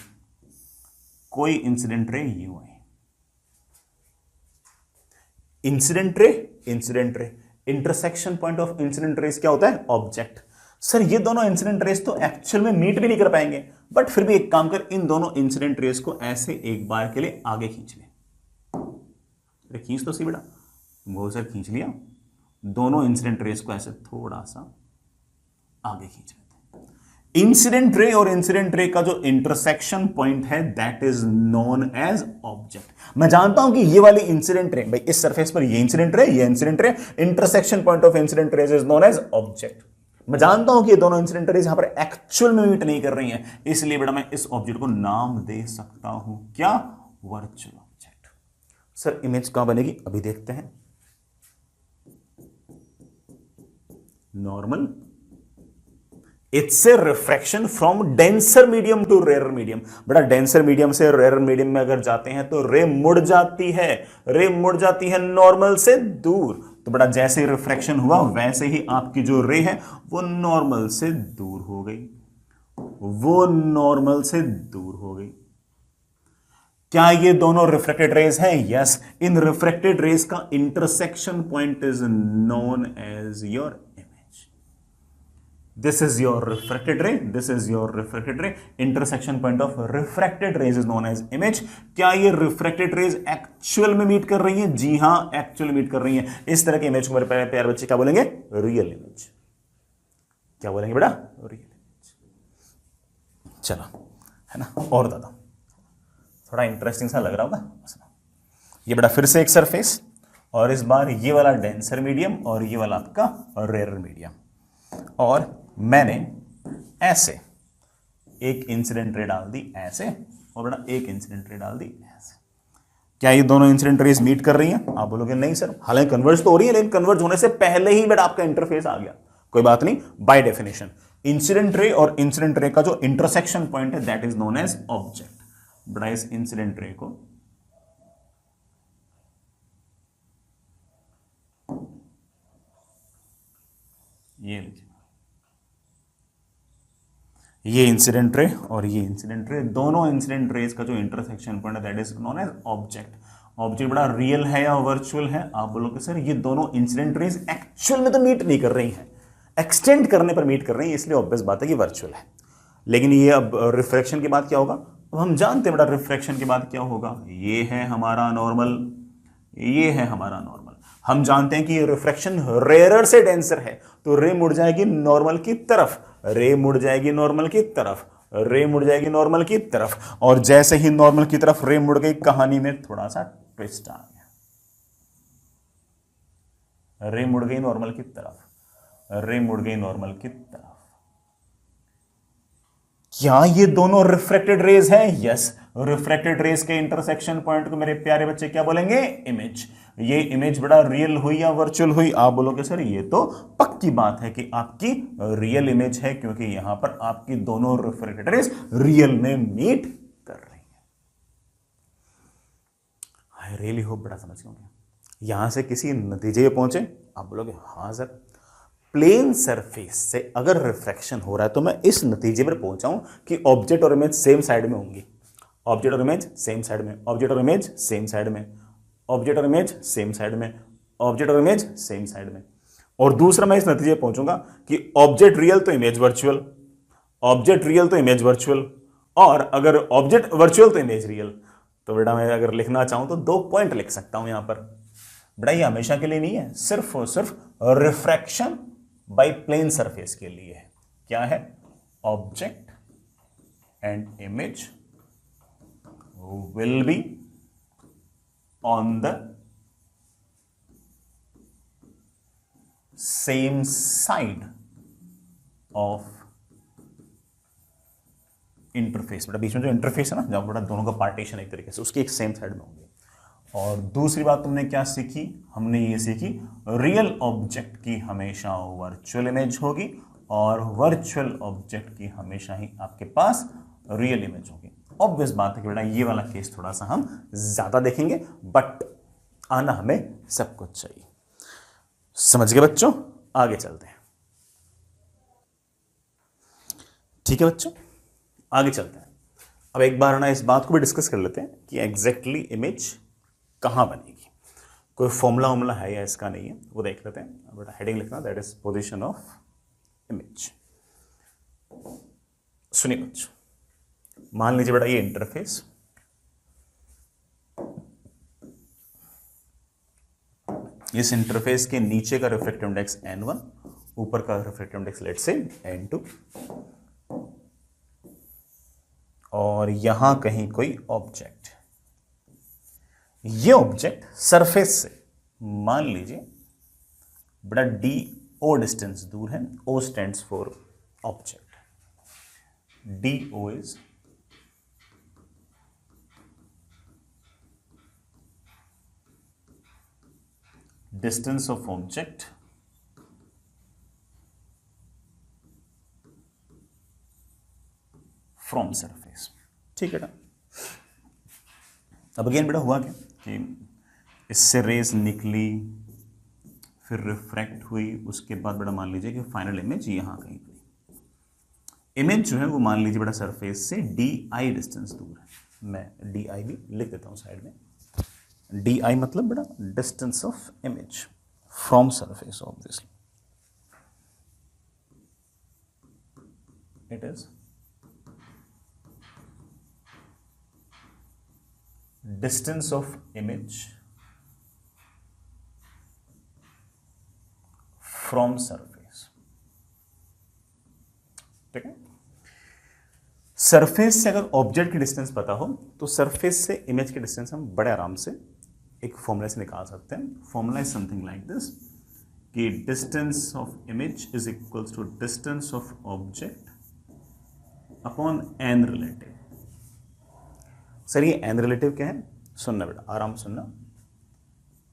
कोई incident ray you I, incident ray intersection point of incident rays क्या होता है? ऑब्जेक्ट। सर ये दोनों इंसिडेंट रेस तो एक्चुअल में मीट भी नहीं कर पाएंगे, बट फिर भी एक काम कर, इन दोनों इंसिडेंट रेस को ऐसे एक बार के लिए आगे खींच ले। अरे खींच तो सी बेटा, वो सर खींच लिया, दोनों इंसिडेंट रेस को ऐसे थोड़ा सा आगे खींच लेते हैं। इंसिडेंट रे और इंसिडेंट रे का जो इंटरसेक्शन पॉइंट है that is known as object. मैं जानता हूं कि ये वाली इंसिडेंट रे, भाई इस सरफेस पर ये इंसिडेंट रे, ये incident ray, intersection point of incident rays is known as object. मैं जानता हूं कि ये दोनों इंसिडेंट रेज यहां पर एक्चुअल में मीट नहीं कर रही हैं, इसलिए बेटा मैं इस ऑब्जेक्ट को नाम दे सकता हूं क्या? Virtual object. सर इमेज कहां बनेगी अभी देखते हैं। Normal, it's a refraction from denser medium to rare medium. बड़ा डेंसर मीडियम से रेयर मीडियम में अगर जाते हैं तो रे मुड़ जाती है, रे मुड़ जाती है नॉर्मल से दूर। तो बड़ा जैसे रिफ्रैक्शन हुआ वैसे ही आपकी जो रे है वो नॉर्मल से दूर हो गई, वो नॉर्मल से दूर हो गई। क्या ये दोनों रिफ्रैक्टेड रेज हैं? यस। इन रिफ्रैक्टेड रेज का intersection point is known as your this is your refracted ray, this is your refracted ray, intersection point of refracted rays is known as image। क्या ये refracted rays एक्चुअल में मीट कर रही हैं? जी हां, एक्चुअल मीट कर रही हैं। इस तरह के इमेज को मेरे प्यारे बच्चे क्या बोलेंगे? Real image. क्या बोलेंगे बेटा? Real image. चलो है ना, और दादा थोड़ा इंटरेस्टिंग सा लग रहा होगा। ये बेटा फिर से एक सरफेस, और इस बार ये वाला डेंसर मीडियम और ये वाला आपका रेयर मीडियम, और मैंने ऐसे एक इंसिडेंट रे डाल दी ऐसे, और बेटा एक इंसिडेंट रे डाल दी ऐसे। क्या ये दोनों इंसिडेंट रेज मीट कर रही हैं? आप बोलोगे नहीं सर, हालांकि कन्वर्ज तो हो रही है, लेकिन कन्वर्ज होने से पहले ही बेटा आपका इंटरफेस आ गया। कोई बात नहीं, बाय डेफिनेशन इंसिडेंट रे और इंसिडेंट रे का जो इंटरसेक्शन पॉइंट है that is known as object. बेटा इस इंसिडेंट रे को ये लीजिए, ये इंसिडेंट रे और ये इंसिडेंट रे, दोनों इंसिडेंट रेज का जो इंटरसेक्शन पॉइंट है that is known as object. Object बड़ा रियल है या वर्चुअल है? आप बोलोगे सर ये दोनों इंसिडेंट रेज एक्चुअल में तो मीट नहीं कर रही हैं, एक्सटेंड करने पर मीट कर रही हैं, इसलिए ऑब्वियस बात है कि वर्चुअल है। लेकिन ये अब रिफ्रैक्शन के बाद क्या होगा? अब हम जानते हैं बेटा रिफ्रैक्शन के बाद क्या होगा। ये है हमारा नॉर्मल, ये है हमारा नॉर्मल। हम जानते हैं कि रिफ्रैक्शन रेयरर से डेंसर है, तो रे मुड़ जाएगी नॉर्मल की तरफ, रे मुड़ जाएगी नॉर्मल की तरफ, रे मुड़ जाएगी नॉर्मल की तरफ, और जैसे ही नॉर्मल की तरफ रे मुड़ गई, कहानी में थोड़ा सा ट्विस्ट आ गया। रे मुड़ गई नॉर्मल की तरफ, रे मुड़ गई नॉर्मल की तरफ। क्या ये दोनों रिफ्रैक्टेड रेज हैं? यस। रिफ्रैक्टेड रेज के इंटरसेक्शन पॉइंट को मेरे प्यारे बच्चे क्या बोलेंगे? इमेज। ये इमेज बड़ा रियल हुई या वर्चुअल हुई? आप बोलोगे सर ये तो पक्की बात है कि आपकी रियल इमेज है, क्योंकि यहां पर आपकी दोनों रिफ्रैक्टेड रेज रियल में मीट कर रही है। आई रियली होप बड़ा समझ गए यहां से किसी नतीजे पे पहुंचे। आप बोलोगे हाँ सर, प्लेन सरफेस से अगर रिफ्रैक्शन हो रहा है तो मैं इस नतीजे पर पहुंचाऊं कि ऑब्जेक्ट और इमेज सेम साइड में होंगी, ऑब्जेक्ट और इमेज सेम साइड में, ऑब्जेक्ट और इमेज सेम साइड में, ऑब्जेक्ट और इमेज सेम साइड में, ऑब्जेक्ट और इमेज सेम साइड में। और दूसरा मैं इस नतीजे पे पहुंचूंगा कि ऑब्जेक्ट रियल तो इमेज वर्चुअल, ऑब्जेक्ट रियल तो इमेज वर्चुअल, और अगर ऑब्जेक्ट वर्चुअल तो इमेज रियल। तो बेटा मैं अगर लिखना चाहूं तो 2 पॉइंट लिख सकता हूं यहां पर। बेटा ये हमेशा के लिए नहीं है, सिर्फ और सिर्फ रिफ्रैक्शन बाय प्लेन सरफेस के लिए है। क्या है? Object and image will be on the same side of interface. बेटा बीच में जो इंटरफेस है ना, जहां बेटा दोनों का पार्टीशन एक तरीके से, उसकी एक सेम साइड में होंगे। और दूसरी बात तुमने क्या सीखी? हमने ये सीखी रियल ऑब्जेक्ट की हमेशा वर्चुअल इमेज होगी और वर्चुअल ऑब्जेक्ट की हमेशा ही आपके पास रियल इमेज होगी। ऑब्वियस बात है कि बेटा ये वाला केस थोड़ा सा हम ज्यादा देखेंगे, बट आना हमें सब कुछ चाहिए। समझ गए बच्चों? आगे चलते हैं। ठीक है बच्चों, आगे चलते हैं। अब एक बार ना इस बात को भी डिस्कस कर लेते हैं कि एग्जैक्टली इमेज कहां बनेगी। कोई फॉर्मूला वॉर्मूला है या इसका नहीं है, वो देख लेते हैं। बेटा हेडिंग लिखना, that is position of image. सुनिए बच्चों, मान लीजिए बेटा ये इंटरफेस, इस इंटरफेस के नीचे का रिफ्रैक्टिव इंडेक्स n1, ऊपर का refractive index let's say n2, और यहां कहीं कोई ऑब्जेक्ट। ये ऑब्जेक्ट सरफेस से मान लीजिए बड़ा डी ओ डिस्टेंस दूर है। O stands for object, D O is distance of object from surface. ठीक है ना? अब अगेन बेटा हुआ क्या कि इससे रेस निकली, फिर रिफ्रैक्ट हुई, उसके बाद बेटा मान लीजिए कि फाइनल इमेज यहां कहीं पड़ी। इमेज जो है वो मान लीजिए बेटा सरफेस से डी आई डिस्टेंस दूर है। मैं डी आई भी लिख देता हूं साइड में। डी आई मतलब बेटा distance of image from surface, obviously it is distance of image from surface। ठीक है? सरफेस से अगर ऑब्जेक्ट की डिस्टेंस पता हो तो सरफेस से इमेज की डिस्टेंस हम बड़े आराम से एक फॉर्मूला से निकाल सकते हैं। Formula is something like this कि distance of image is equals to distance of object upon N relative. Sir ये एन रिलेटिव क्या है? सुनना बेटा, आराम सुनना।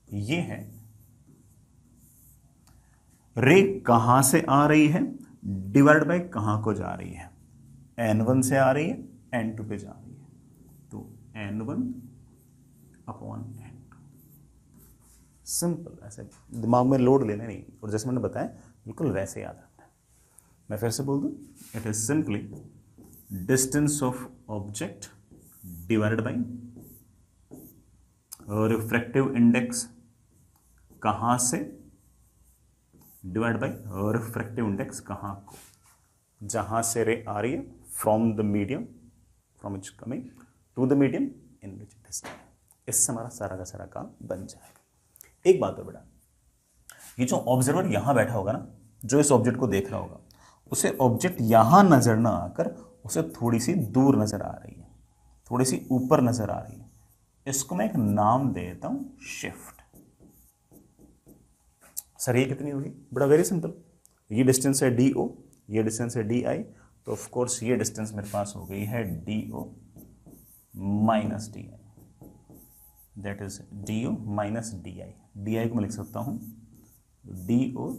ये है रे कहां से आ रही है डिवाइड बाय कहां को जा रही है। n1 से आ रही है, n2 पे जा रही है, तो n1 अपॉन n2। सिंपल, ऐसे दिमाग में लोड लेना नहीं, और जैसे मैंने बताया बिल्कुल वैसे याद रखना है। मैं फिर से बोल दूं, it is simply distance of object divided by refractive index कहां से डिवाइड बाई रिफ्रैक्टिव इंडेक्स कहां को, जहां से रे आ रही है from the medium, from it's coming to the medium in which it is. इससे हमारा सारा का सारा काम बन जाएगा। एक बात है बेटा, ये जो ऑब्जर्वर यहां बैठा होगा ना, जो इस ऑब्जेक्ट को देख रहा होगा, उसे ऑब्जेक्ट यहां नजर ना आकर उसे थोड़ी सी दूर नजर आ रही है, थोड़ी सी ऊपर नजर आ रही है। इसको मैं एक नाम दे देता हूं, शिफ्ट। सर ये कितनी होगी? बड़ा वेरी सिंपल, ये डिस्टेंस है डी ओ, ये डिस्टेंस है डी आई, तो ऑफ कोर्स ये डिस्टेंस मेरे पास हो गई है D O minus D I, that is D O minus D I. D I को मैं लिख सकता हूं D O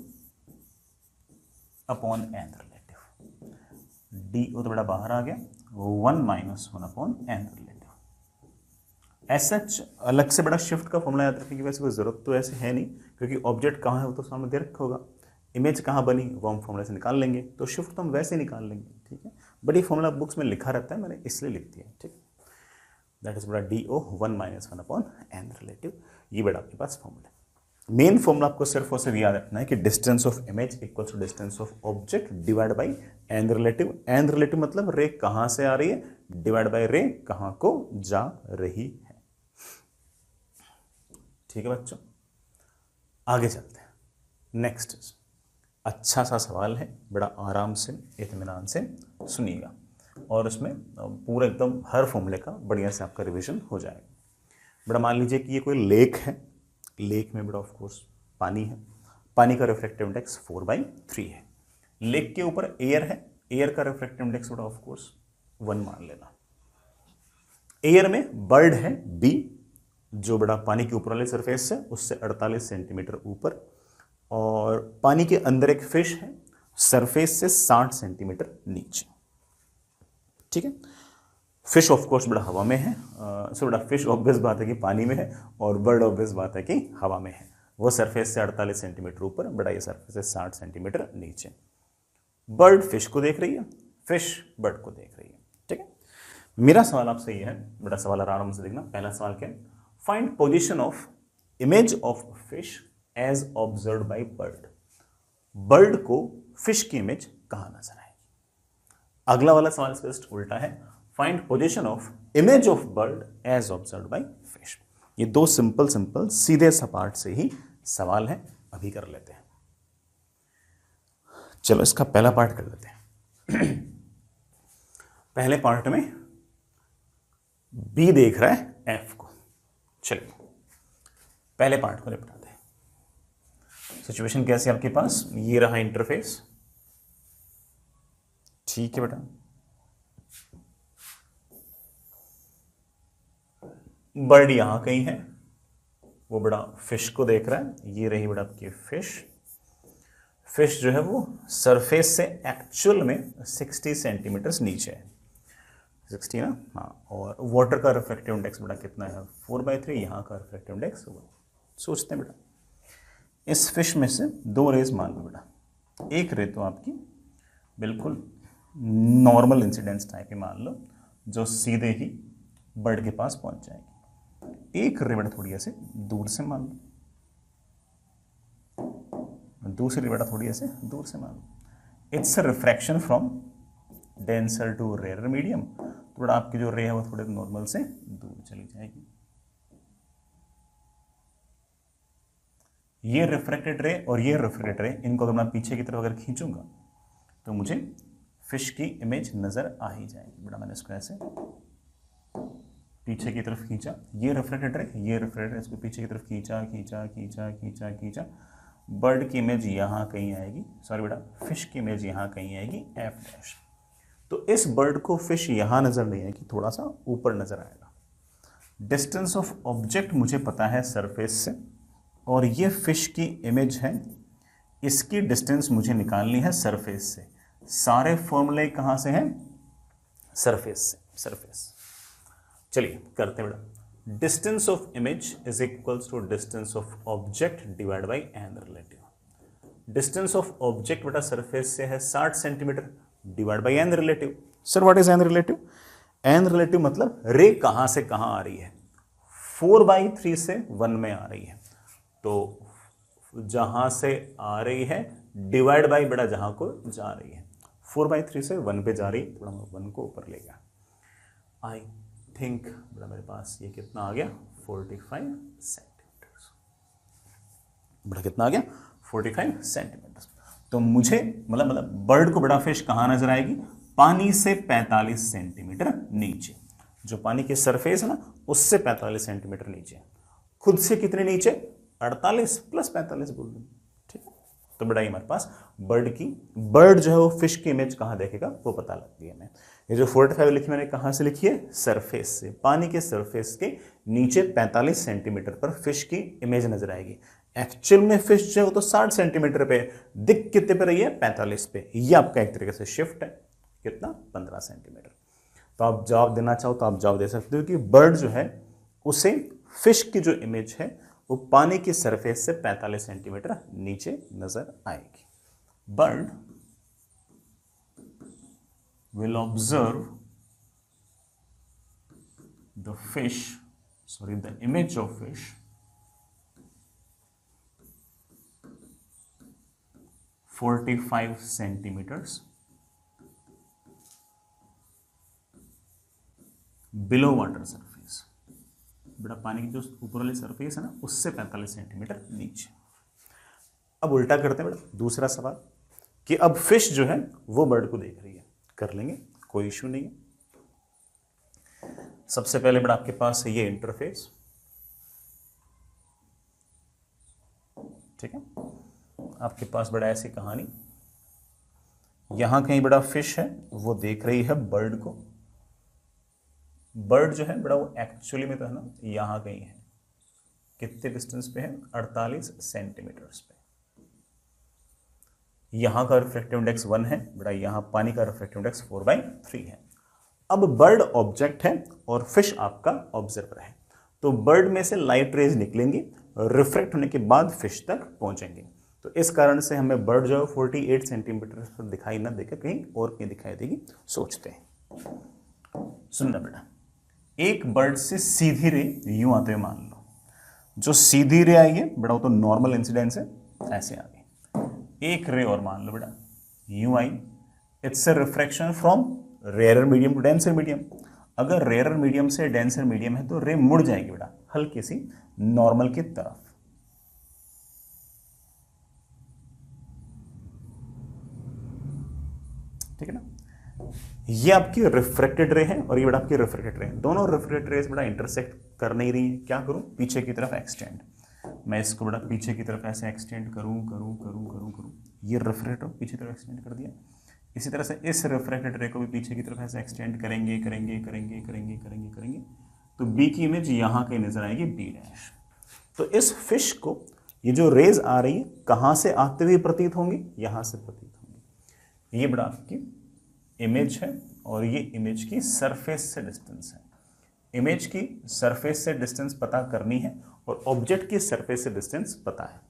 upon N relative. D O तो बड़ा बाहर आ गया, 1 माइनस 1 अपॉन एन रिलेटिव। सच अलग से बड़ा शिफ्ट का फॉर्मूला याद रखने की वैसे कोई जरूरत तो ऐसे है नहीं, क्योंकि ऑब्जेक्ट कहाँ है वो तो सामने दे रखा होगा, इमेज कहाँ बनी वो हम फॉर्मूला से निकाल लेंगे, तो शिफ्ट तो हम वैसे निकाल लेंगे। ठीक है, बट ये फॉर्मूला बुक्स में लिखा रहता है, मैंने इसलिए लिख दिया। ठीक, दैट इज बड़ा D O 1 minus 1 upon N relative. ये बड़ा आपके पास फॉर्मूला। मेन फॉर्मूला आपको सिर्फ और सिर्फ याद रखना है कि distance of image equal to distance of object divide by n relative. N relative मतलब रे कहां से आ रही है डिवाइड बाई रे कहां को जा रही है। ठीक है बच्चों, आगे चलते हैं। नेक्स्ट अच्छा सा सवाल है, बड़ा आराम से इत्मीनान से सुनिएगा और उसमें पूरा एकदम हर फॉर्मूले का बढ़िया से आपका रिवीजन हो जाएगा। बड़ा मान लीजिए कि ये कोई लेक है, लेक में बड़ा ऑफ कोर्स पानी है, पानी का रिफ्रैक्टिव इंडेक्स 4/3 है। लेक के ऊपर एयर है, एयर का रिफ्रैक्टिव इंडेक्स बड़ा ऑफ कोर्स 1 मान लेना। एयर में बर्ड है बी, जो बड़ा पानी के ऊपर वाले सरफेस है उससे 48 सेंटीमीटर ऊपर, और पानी के अंदर एक फिश है सरफेस से 60 सेंटीमीटर नीचे। ठीक है, फिश ऑफ कोर्स बड़ा हवा में है, सो बड़ा फिश ऑब्वियस बात है कि पानी में है, और बर्ड ऑब्वियस बात है कि हवा में है। वो सरफेस से 48 सेंटीमीटर ऊपर, बड़ा ये सरफेस से 60 सेंटीमीटर नीचे। बर्ड फिश को देख रही है, फिश बर्ड को देख रही है। ठीक है, मेरा सवाल आपसे ये है, बड़ा सवाल आराम से देखना। पहला सवाल क्या है, find position of image of fish as observed by bird. Bird को फिश की इमेज कहां नजर आएगी। अगला वाला सवाल स्पष्ट उल्टा है, find position of image of bird as observed by fish. ये दो सिंपल सिंपल सीधे सपाट से ही सवाल है, अभी कर लेते हैं। चलो इसका पहला पार्ट कर लेते हैं। पहले पार्ट में बी देख रहा है एफ को, चलिए पहले पार्ट को निपटाते हैं। सिचुएशन कैसी है आपके पास, ये रहा इंटरफेस। ठीक है बेटा, बर्ड यहां कहीं है, वो बड़ा फिश को देख रहा है, ये रही बड़ा आपकी फिश। फिश जो है वो सरफेस से एक्चुअल में 60 सेंटीमीटर नीचे है, 60 ना, हाँ। और वाटर का रिफ्रैक्टिव इंडेक्स बड़ा कितना है 4/3, यहाँ का रिफ्रैक्टिव इंडेक्स सोचते हैं बेटा, इस फिश में से दो रेज मान लो बेटा। एक रे तो आपकी बिल्कुल नॉर्मल इंसिडेंस टाइप की मान लो, जो सीधे ही बर्ड के पास पहुंच जाएगी। एक रे बेटा थोड़ी ऐसे दूर से मान लो, दूसरी बेटा थोड़ी ऐसे दूर से मान लो। It's a refraction from denser to rare medium, तो बड़ा आपकी जो रे है वो थोड़े नॉर्मल से दूर चली जाएगी। ये रिफ्रैक्टेड रे और ये रिफ्रैक्टेड रे, इनको तो मैं पीछे की तरफ अगर खींचूंगा तो मुझे फिश की इमेज नजर आ ही जाएगी। बड़ा मैंने इसको ऐसे पीछे की तरफ खींचा, ये रिफ्रैक्टेड रे, ये रिफ्रैक्टेड रे, इसको पीछे की तरफ खींचा खींचा खींचा खींचा खींचा, बर्ड की इमेज यहां कहीं आएगी, सॉरी बेटा फिश की इमेज यहां कहीं आएगी एफ डैश। तो इस बर्ड को फिश यहां नजर नहीं आएगी, थोड़ा सा ऊपर नजर आएगा। डिस्टेंस ऑफ ऑब्जेक्ट मुझे पता है सरफेस से, और ये फिश की इमेज है, इसकी डिस्टेंस मुझे निकालनी है सरफेस से। सारे फॉर्मूले कहां से हैं, सरफेस से, सरफेस। चलिए करते हैं बेटा। Distance of image is equals to distance of object divide by n relative. Distance of object बेटा सरफेस से है 60 centimetre divide by n relative. Sir what is n relative, n relative मतलब रे कहां से कहां आ रही है, 4/3 से 1 में आ रही है, तो जहां से आ रही है डिवाइड बाई बेटा जहां को जा रही है, 4/3 से 1 पे जा रही है, थोड़ा 1 को ऊपर ले गया। आई थिंक बेटा मेरे पास ये कितना आ गया 45 सेंटीमीटर, बड़ा कितना आ गया 45 सेंटीमीटर। तो मुझे मतलब बर्ड को बड़ा फिश कहां नजर आएगी, पानी से 45 सेंटीमीटर नीचे, जो पानी के सरफेस है ना उससे 45 सेंटीमीटर नीचे, खुद से कितने नीचे 48 प्लस 45 बोल दूं। ठीक है, तो बड़ा ही हमारे पास बर्ड जो है वो फिश की इमेज कहां देखेगा वो पता लग गया। मैं ये जो 45 लिखी मैंने कहां से लिखी है, सरफेस से, पानी के सरफेस के नीचे 45 सेंटीमीटर पर फिश की इमेज नजर आएगी। एक्चुअल में फिश जो है वो तो 60 सेंटीमीटर पे, दिख कितने पे रही है 45 पे। ये आपका एक तरीके से शिफ्ट है, कितना 15 सेंटीमीटर। तो आप जवाब देना चाहो तो आप जवाब दे सकते हो कि बर्ड जो है उसे फिश की जो इमेज है वो पानी की सरफेस से 45 सेंटीमीटर नीचे नजर आएगी। Bird will observe the image of fish 45 centimetres below water surface. बेटा पानी की जो ऊपर वाली सरफेस है ना उससे 45 सेंटीमीटर नीचे। अब उल्टा करते हैं बेटा दूसरा सवाल कि अब फिश जो है वो बर्ड को देख रही है, कर लेंगे कोई इश्यू नहीं है। सबसे पहले बेटा आपके पास है ये इंटरफेस, ठीक है। आपके पास बड़ा ऐसी कहानी, यहां कहीं बड़ा फिश है वो देख रही है बर्ड को। बर्ड जो है बड़ा वो एक्चुअली में तो है ना यहां कहीं है, कितने डिस्टेंस पे है 48 सेंटीमीटर्स पे। यहां का रिफ्रैक्टिव इंडेक्स 1 है बड़ा, यहां पानी का रिफ्रैक्टिव इंडेक्स 4/3 है। अब बर्ड ऑब्जेक्ट है और फिश आपका ऑब्जर्वर है, तो बर्ड में से लाइट रेज निकलेंगी, रिफ्रैक्ट होने के बाद फिश तक पहुंचेंगे। तो इस कारण से हमें बर्ड जो है 48 सेंटीमीटर पर दिखाई ना देकर कहीं और कहीं दिखाई देगी, सोचते हैं। सुनना बेटा, एक बर्ड से सीधी रे यूं आते हुए मान लो, जो सीधी रे आई है बेटा वो तो नॉर्मल इंसिडेंस है, ऐसे आ गई। एक रे और मान लो बेटा यूं आई, it's a refraction from rare medium to denser medium. अगर रेयर मीडियम से डेंसर मीडियम है तो रे मुड़ जाएगी बेटा हल्की सी नॉर्मल की तरफ। ठीक है ना, ये आपकी रिफ्रैक्टेड रे है और ये बेटा आपकी रिफ्रैक्टेड रे है। दोनों रिफ्रैक्टेड रेस बेटा इंटरसेक्ट कर नहीं रही है, क्या करूं पीछे की तरफ एक्सटेंड। मैं इसको बेटा पीछे की तरफ ऐसे एक्सटेंड करूं, ये रिफ्रैक्ट पीछे की तरफ एक्सटेंड कर दिया। इसी तरह से इस रिफ्रैक्टेड रे को भी पीछे की तरफ ऐसे एक्सटेंड करेंगे, तो बी की इमेज यहां कहीं नजर आएगी बी डैश। तो इस फिश को ये जो रेज आ रही है कहां से आते हुए प्रतीत होंगी, यहां से प्रतीत होंगी। ये बड़ा आपकी इमेज है और ये इमेज की सरफेस से डिस्टेंस है। इमेज की सरफेस से डिस्टेंस पता करनी है और ऑब्जेक्ट की सरफेस से डिस्टेंस पता है।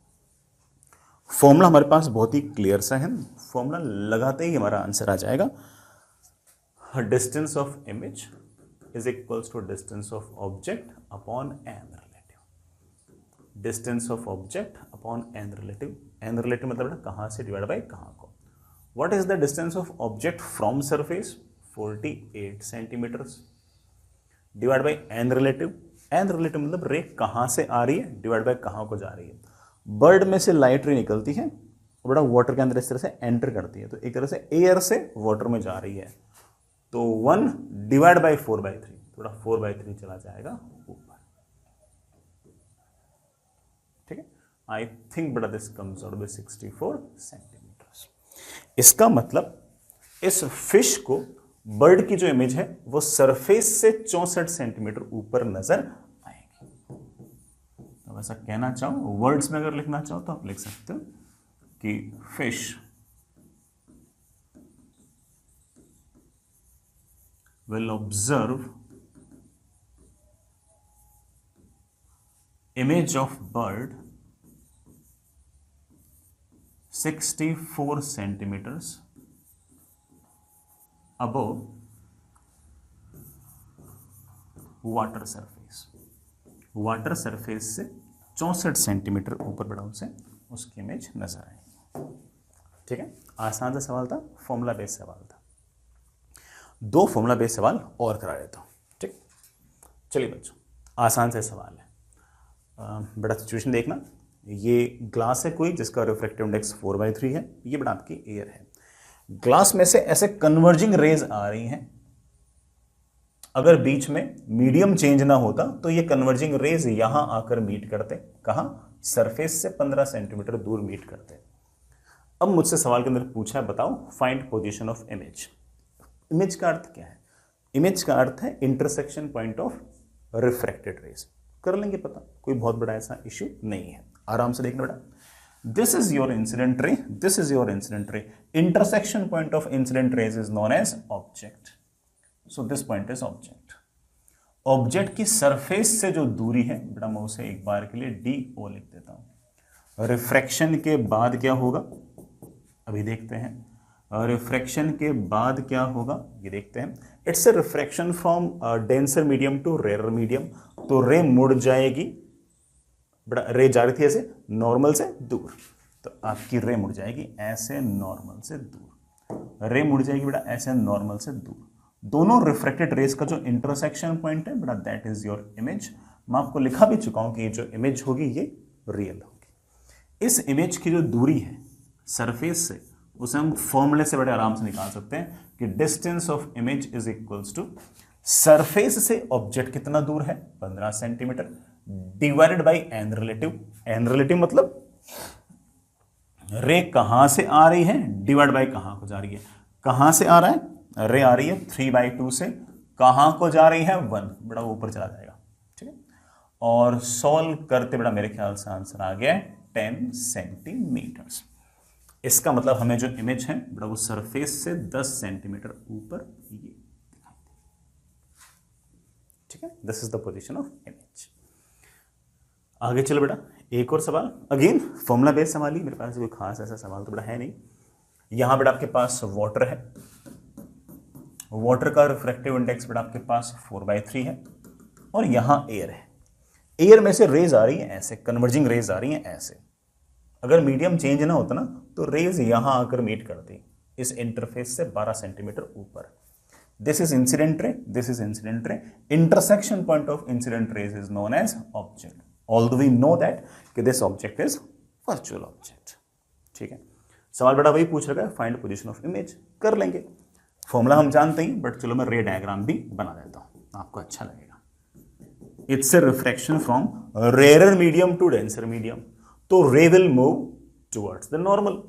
फॉर्मूला हमारे पास बहुत ही क्लियर सा है, फॉर्मूला लगाते ही हमारा आंसर आ जाएगा। Distance of image is equals to distance of object upon N relative. Distance of object upon N relative, n relative मतलब कहां से डिवाइड बाय कहां को। What is the distance of object from surface? 48 centimetres divide by n relative. n relative मतलब रे कहां से आ रही है डिवाइड बाई कहां को जा रही है। बर्ड में से लाइट रे निकलती है और बड़ा वाटर के अंदर इस तरह से एंटर करती है, तो एक तरह से एयर से वाटर में जा रही है, तो 1 डिवाइड बाई 4/3, थोड़ा 4/3 चला जाएगा ऊपर। ठीक है, आई थिंक बड़ा this comes out by 64 centimetre. इसका मतलब इस फिश को बर्ड की जो इमेज है वो सरफेस से 64 सेंटीमीटर ऊपर नजर आएगी। तो ऐसा कहना चाहो, वर्ड्स में अगर लिखना चाहो तो आप लिख सकते हो कि fish will observe image of bird 64 centimetres above water surface. Water surface से 64 सेंटीमीटर ऊपर बढ़ा उसे उसकी इमेज नजर आएगी। ठीक है, आसान सा सवाल था, फॉर्मूला बेस्ड सवाल था। 2 फॉर्मूला बेस्ड सवाल और करा देता हूं। ठीक, चलिए बच्चों आसान से सवाल है। बड़ा सिचुएशन देखना, ये ग्लास है कोई जिसका रिफ्रैक्टिव इंडेक्स 4/3 है, ये बड़ा आपकी एयर है। ग्लास में से ऐसे कन्वर्जिंग रेज आ रही हैं, अगर बीच में मीडियम चेंज ना होता तो ये कन्वर्जिंग रेज यहां आकर मीट करते, कहां सरफेस से 15 सेंटीमीटर दूर मीट करते। अब मुझसे सवाल के अंदर पूछा है बताओ find position of image. Image का अर्थ क्या है? इमेज का अर्थ है intersection point of refracted rays. कर लेंगे पता, कोई बहुत बड़ा ऐसा इश्यू नहीं है, आराम से देखना बेटा। This is your incident ray, this is your incident ray. Intersection point of incident rays is known as object, so this point is object. Object की सरफेस से जो दूरी है बेटा मैं उसे एक बार के लिए DO लिख देता हूं। रिफ्रैक्शन के बाद क्या होगा अभी देखते हैं, रिफ्रैक्शन के बाद क्या होगा ये देखते हैं। It's a refraction from denser medium to rare medium, तो रे मुड़ जाएगी, बड़ा रे जा रही थी ऐसे नॉर्मल से दूर, तो तो आपकी रे मुड़ जाएगी ऐसे नॉर्मल से दूर, रे मुड़ जाएगी बेटा ऐसे नॉर्मल से दूर। दोनों रिफ्रेक्टेड रेस का जो इंटरसेक्शन पॉइंट है बेटा दैट इज योर इमेज। मैं आपको लिखा भी चुका हूं कि ये जो इमेज होगी ये रियल होगी। इस इमेज की जो दूरी है सरफेस से उसे हम फॉर्मूले से बड़े आराम से निकाल सकते हैं कि distance of image is equals to surface से ऑब्जेक्ट कितना दूर है 15 centimetre divided by n relative. N relative मतलब रे कहां से आ रही है डिवाइड बाई कहां को जा रही है। कहां से आ रहा है रे आ रही है 3/2 से, कहां को जा रही है 1, बड़ा ऊपर चला जाएगा। ठीक है, और सॉल्व करते बड़ा मेरे ख्याल से आंसर आ गया 10 सेंटीमीटर। इसका मतलब हमें जो इमेज है बड़ा वो सरफेस से 10 सेंटीमीटर ऊपर ये दिखाई दे। ठीक है, this is the position of image. आगे चलो बेटा एक और सवाल, अगेन फॉर्मूला बेस्ड सवाल ही, मेरे पास कोई खास ऐसा सवाल तो बड़ा है नहीं। यहां बेटा आपके पास वाटर है, वाटर का रिफ्रैक्टिव इंडेक्स बेटा आपके पास 4/3 है, और यहां एयर है। एयर में से रेज आ रही है ऐसे, कन्वर्जिंग रेज आ रही है ऐसे। अगर मीडियम चेंज ना होता ना तो रेज यहां आकर मीट करती इस इंटरफेस से 12 सेंटीमीटर ऊपर। This is incident ray, this is incident ray. Intersection point of incident rays is known as object, although we know that कि this object is virtual object. ठीक है, सवाल बेटा वही पूछ रहा है फाइंड पोजीशन ऑफ इमेज, कर लेंगे। फॉर्मूला हम जानते ही, बट चलो मैं रे डायग्राम भी बना देता हूं, आपको अच्छा लगेगा। It's a refraction from rare medium to denser medium, तो ray will move towards the normal.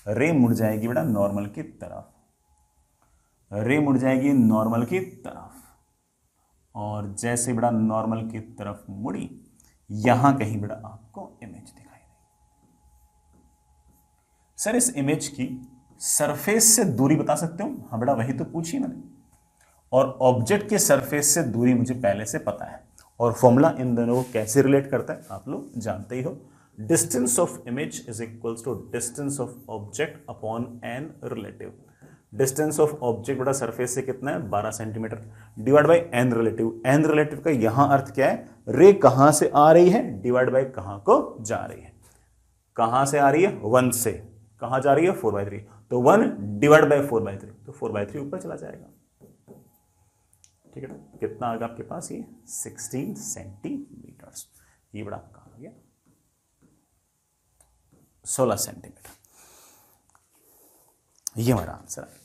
Ray मुड़ जाएगी बेटा नॉर्मल की तरफ, रे मुड़ जाएगी नॉर्मल की तरफ, और जैसे बेटा नॉर्मल की तरफ मुड़ी यहां कहीं बेटा आपको इमेज दिखाई देगी। सर इस इमेज की सरफेस से दूरी बता सकते हो? हाँ बेटा वही तो पूछी मैंने, और ऑब्जेक्ट के सरफेस से दूरी मुझे पहले से पता है, और फॉर्मूला इन दोनों को कैसे रिलेट करता है आप लोग जानते ही हो। Distance of image is equals to distance of object upon N relative. Distance of object बेटा सरफेस से कितना है 12 centimetre divide by n relative. N relative का यहां अर्थ क्या है, रे कहां से आ रही है डिवाइड बाई कहां को जा रही है। कहां से आ रही है 1 से, कहां जा रही है 4/3, तो 1 डिवाइड बाई 4/3, तो 4/3 ऊपर चला जाएगा। ठीक है, कितना आ गया आपके पास ये 16 सेंटीमीटर। ये बड़ा कहां आ गया 16 सेंटीमीटर, ये हमारा आंसर है।